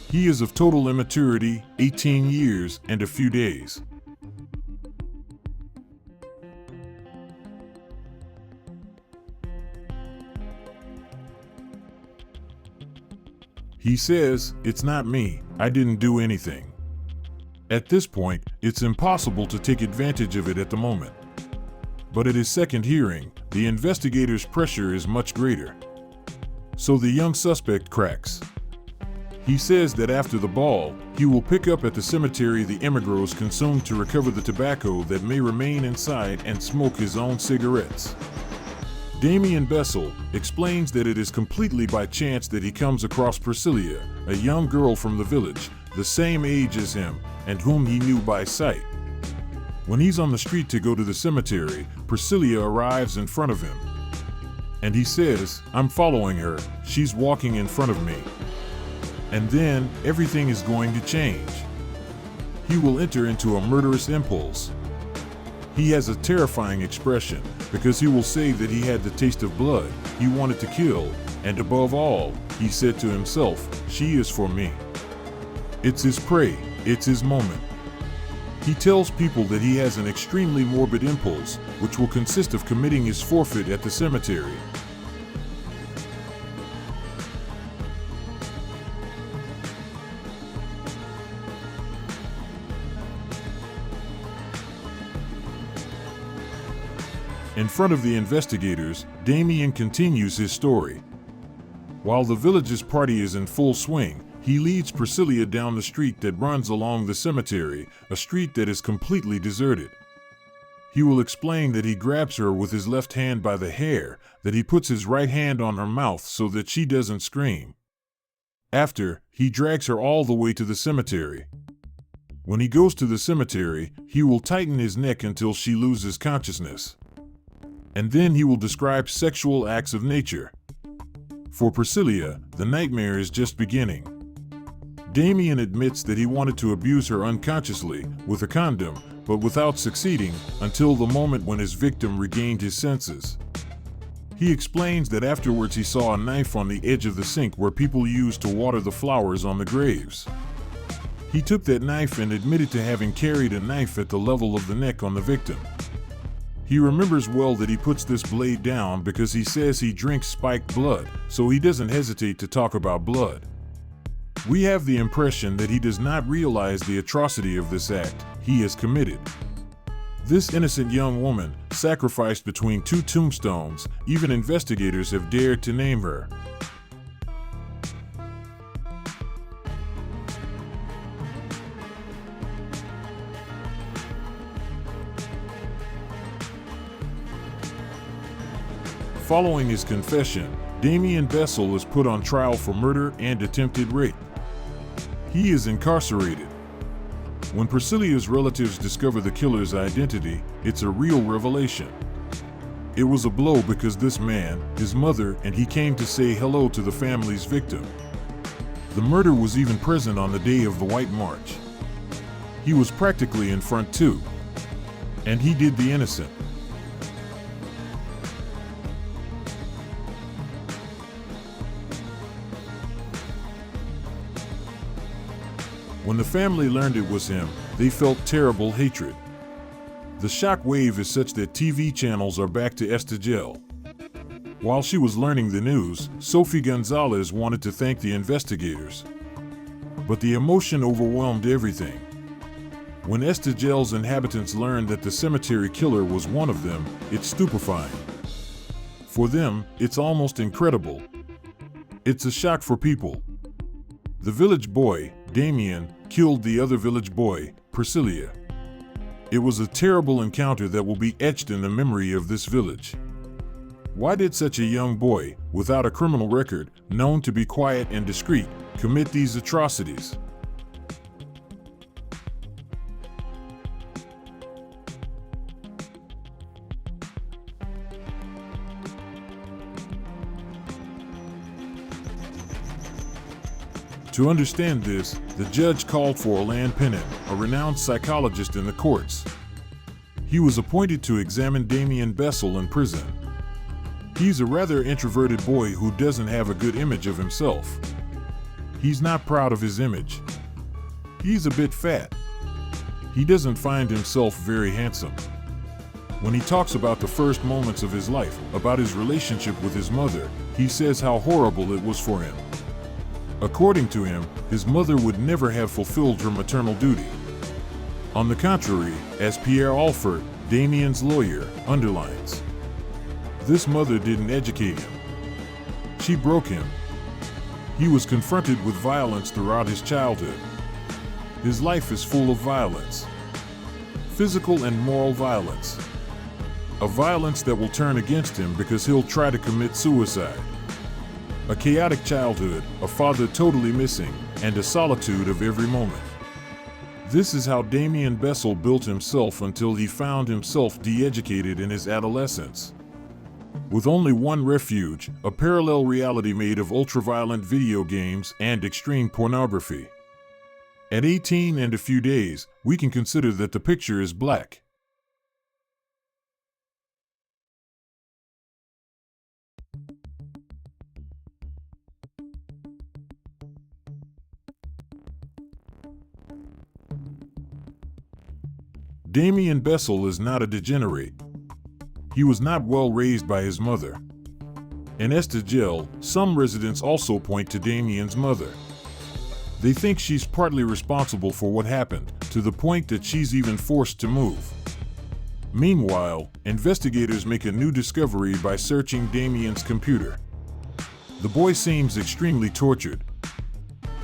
He is of total immaturity, 18 years and a few days. He says, "It's not me, I didn't do anything." At this point, it's impossible to take advantage of it at the moment. But at his second hearing, the investigator's pressure is much greater. So the young suspect cracks. He says that after the ball, he will pick up at the cemetery the emigros consumed to recover the tobacco that may remain inside and smoke his own cigarettes. Damien Bessel explains that it is completely by chance that he comes across Priscilla, a young girl from the village, the same age as him, and whom he knew by sight. When he's on the street to go to the cemetery, Priscilla arrives in front of him. And he says, "I'm following her, she's walking in front of me." And then, everything is going to change. He will enter into a murderous impulse. He has a terrifying expression, because he will say that he had the taste of blood, he wanted to kill, and above all, he said to himself, "She is for me." It's his prey, it's his moment. He tells people that he has an extremely morbid impulse, which will consist of committing his forfeit at the cemetery. In front of the investigators, Damien continues his story. While the village's party is in full swing, he leads Priscilla down the street that runs along the cemetery, a street that is completely deserted. He will explain that he grabs her with his left hand by the hair, that he puts his right hand on her mouth so that she doesn't scream. After, he drags her all the way to the cemetery. When he goes to the cemetery, he will tighten his neck until she loses consciousness. And then he will describe sexual acts of nature. For Priscilla, the nightmare is just beginning. Damien admits that he wanted to abuse her unconsciously, with a condom, but without succeeding until the moment when his victim regained his senses. He explains that afterwards he saw a knife on the edge of the sink where people used to water the flowers on the graves. He took that knife and admitted to having carried a knife at the level of the neck on the victim. He remembers well that he puts this blade down because he says he drinks spiked blood, so he doesn't hesitate to talk about blood. We have the impression that he does not realize the atrocity of this act he has committed. This innocent young woman, sacrificed between two tombstones, even investigators have dared to name her. Following his confession, Damien Bessel is put on trial for murder and attempted rape. He is incarcerated. When Priscilla's relatives discover the killer's identity, it's a real revelation. It was a blow because this man, his mother, and he came to say hello to the family's victim. The murder was even present on the day of the White March. He was practically in front too. And he did the innocent. When the family learned it was him, they felt terrible hatred. The shock wave is such that TV channels are back to Estegel. While she was learning the news, Sophie Gonzalez wanted to thank the investigators. But the emotion overwhelmed everything. When Estegel's inhabitants learned that the cemetery killer was one of them, it's stupefying. For them, it's almost incredible. It's a shock for people. The village boy, Damien, killed the other village boy, Priscilla. It was a terrible encounter that will be etched in the memory of this village. Why did such a young boy, without a criminal record, known to be quiet and discreet, commit these atrocities? To understand this, the judge called for Alain Pennant, a renowned psychologist in the courts. He was appointed to examine Damien Bessel in prison. He's a rather introverted boy who doesn't have a good image of himself. He's not proud of his image. He's a bit fat. He doesn't find himself very handsome. When he talks about the first moments of his life, about his relationship with his mother, he says how horrible it was for him. According to him, his mother would never have fulfilled her maternal duty. On the contrary, as Pierre Alfort, Damien's lawyer, underlines, this mother didn't educate him. She broke him. He was confronted with violence throughout his childhood. His life is full of violence. Physical and moral violence. A violence that will turn against him because he'll try to commit suicide. A chaotic childhood, a father totally missing, and a solitude of every moment. This is how Damien Bessel built himself until he found himself de-educated in his adolescence. With only one refuge, a parallel reality made of ultraviolent video games and extreme pornography. At 18 and a few days, we can consider that the picture is black. Damien Bessel is not a degenerate. He was not well raised by his mother. In Estegel, some residents also point to Damien's mother. They think she's partly responsible for what happened, to the point that she's even forced to move. Meanwhile, investigators make a new discovery by searching Damien's computer. The boy seems extremely tortured.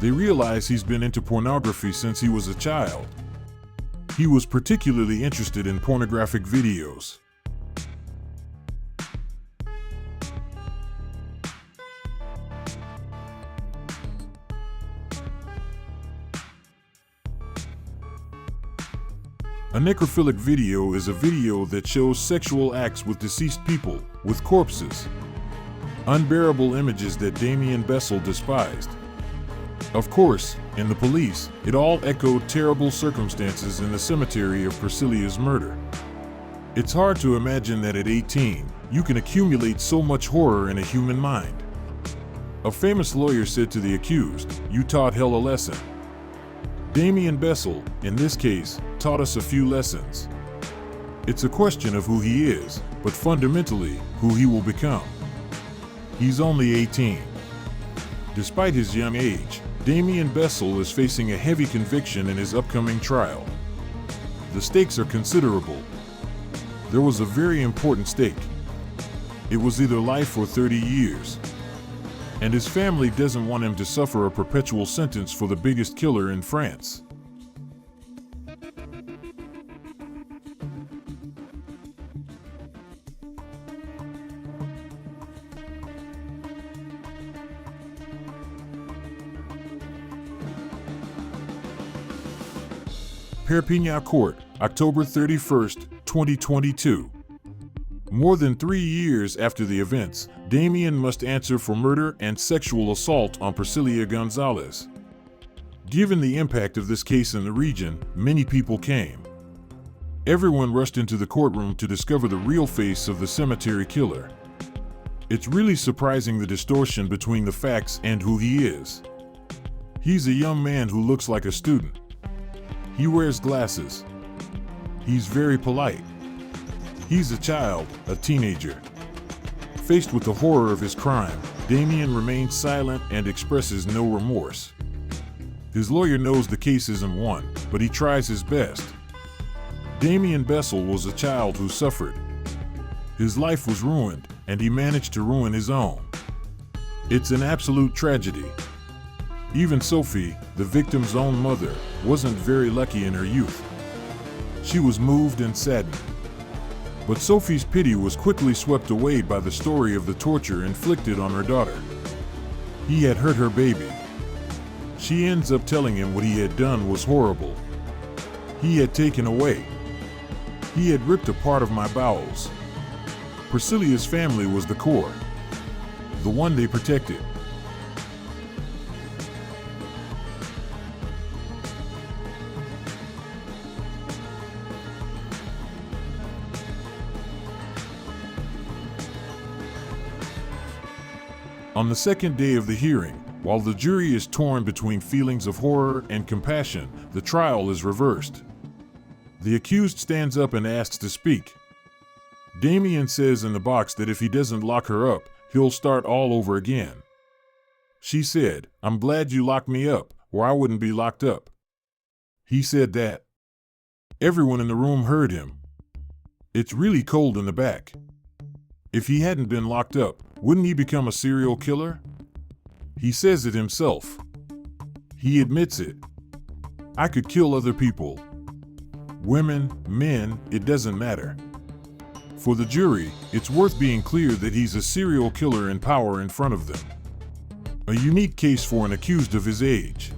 They realize he's been into pornography since he was a child. He was particularly interested in pornographic videos. A necrophilic video is a video that shows sexual acts with deceased people, with corpses. Unbearable images that Damien Bessel despised. Of course, in the police, it all echoed terrible circumstances in the cemetery of Priscilla's murder. It's hard to imagine that at 18, you can accumulate so much horror in a human mind. A famous lawyer said to the accused, "You taught hell a lesson." Damien Bessel, in this case, taught us a few lessons. It's a question of who he is, but fundamentally, who he will become. He's only 18. Despite his young age, Damien Bessel is facing a heavy conviction in his upcoming trial. The stakes are considerable. There was a very important stake. It was either life or 30 years. And his family doesn't want him to suffer a perpetual sentence for the biggest killer in France. Perpignan Court, October 31st, 2022. More than 3 years after the events, Damien must answer for murder and sexual assault on Priscilla Gonzalez. Given the impact of this case in the region, many people came. Everyone rushed into the courtroom to discover the real face of the cemetery killer. It's really surprising the distortion between the facts and who he is. He's a young man who looks like a student. He wears glasses. He's very polite. He's a child, a teenager. Faced with the horror of his crime, Damien remains silent and expresses no remorse. His lawyer knows the case isn't won, but he tries his best. Damien Bessel was a child who suffered. His life was ruined, and he managed to ruin his own. It's an absolute tragedy. Even Sophie, the victim's own mother, wasn't very lucky in her youth. She was moved and saddened. But Sophie's pity was quickly swept away by the story of the torture inflicted on her daughter. He had hurt her baby. She ends up telling him what he had done was horrible. He had taken away. He had ripped a part of my bowels. Priscilla's family was the core, the one they protected. On the second day of the hearing, while the jury is torn between feelings of horror and compassion, the trial is reversed. The accused stands up and asks to speak. Damien says in the box that if he doesn't lock her up, he'll start all over again. She said, "I'm glad you locked me up, or I wouldn't be locked up." He said that. Everyone in the room heard him. It's really cold in the back. If he hadn't been locked up, wouldn't he become a serial killer? He says it himself. He admits it. I could kill other people. Women, men, it doesn't matter. For the jury, it's worth being clear that he's a serial killer in power in front of them. A unique case for an accused of his age.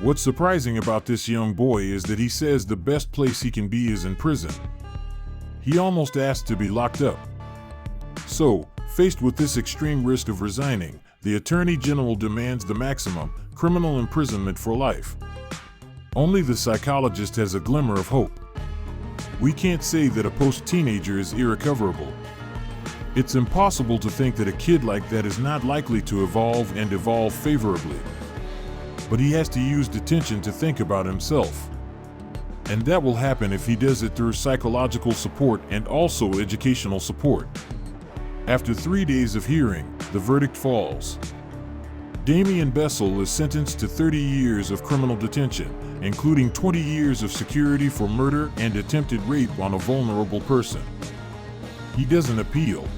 What's surprising about this young boy is that he says the best place he can be is in prison. He almost asked to be locked up. So, faced with this extreme risk of resigning, the Attorney General demands the maximum, criminal imprisonment for life. Only the psychologist has a glimmer of hope. We can't say that a post-teenager is irrecoverable. It's impossible to think that a kid like that is not likely to evolve and evolve favorably. But he has to use detention to think about himself. And that will happen if he does it through psychological support and also educational support. After 3 days of hearing, the verdict falls. Damien Bessel is sentenced to 30 years of criminal detention, including 20 years of security for murder and attempted rape on a vulnerable person. He doesn't appeal.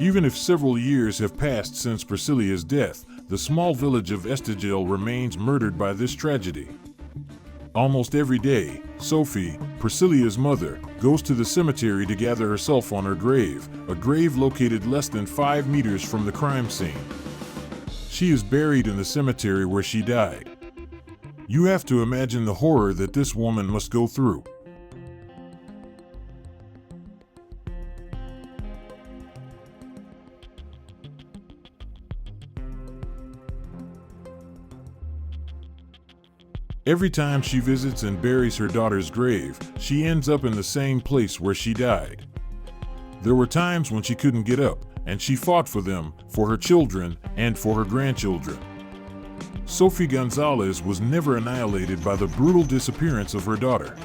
Even if several years have passed since Priscilla's death, the small village of Estegel remains murdered by this tragedy. Almost every day, Sophie, Priscilla's mother, goes to the cemetery to gather herself on her grave, a grave located less than 5 meters from the crime scene. She is buried in the cemetery where she died. You have to imagine the horror that this woman must go through. Every time she visits and buries her daughter's grave, she ends up in the same place where she died. There were times when she couldn't get up, and she fought for them, for her children, and for her grandchildren. Sophie Gonzalez was never annihilated by the brutal disappearance of her daughter.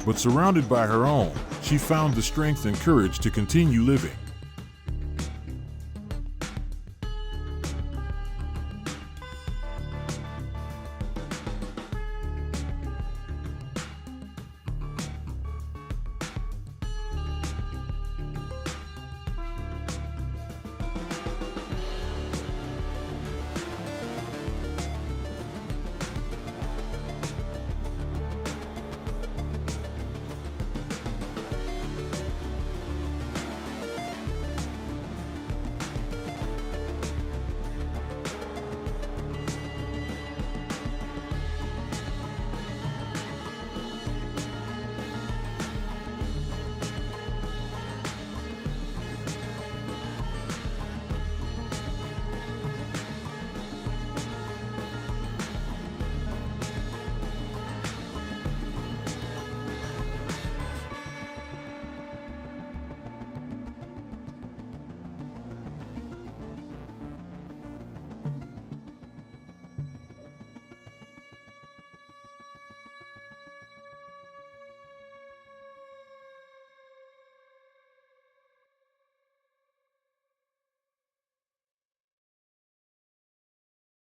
But surrounded by her own, she found the strength and courage to continue living.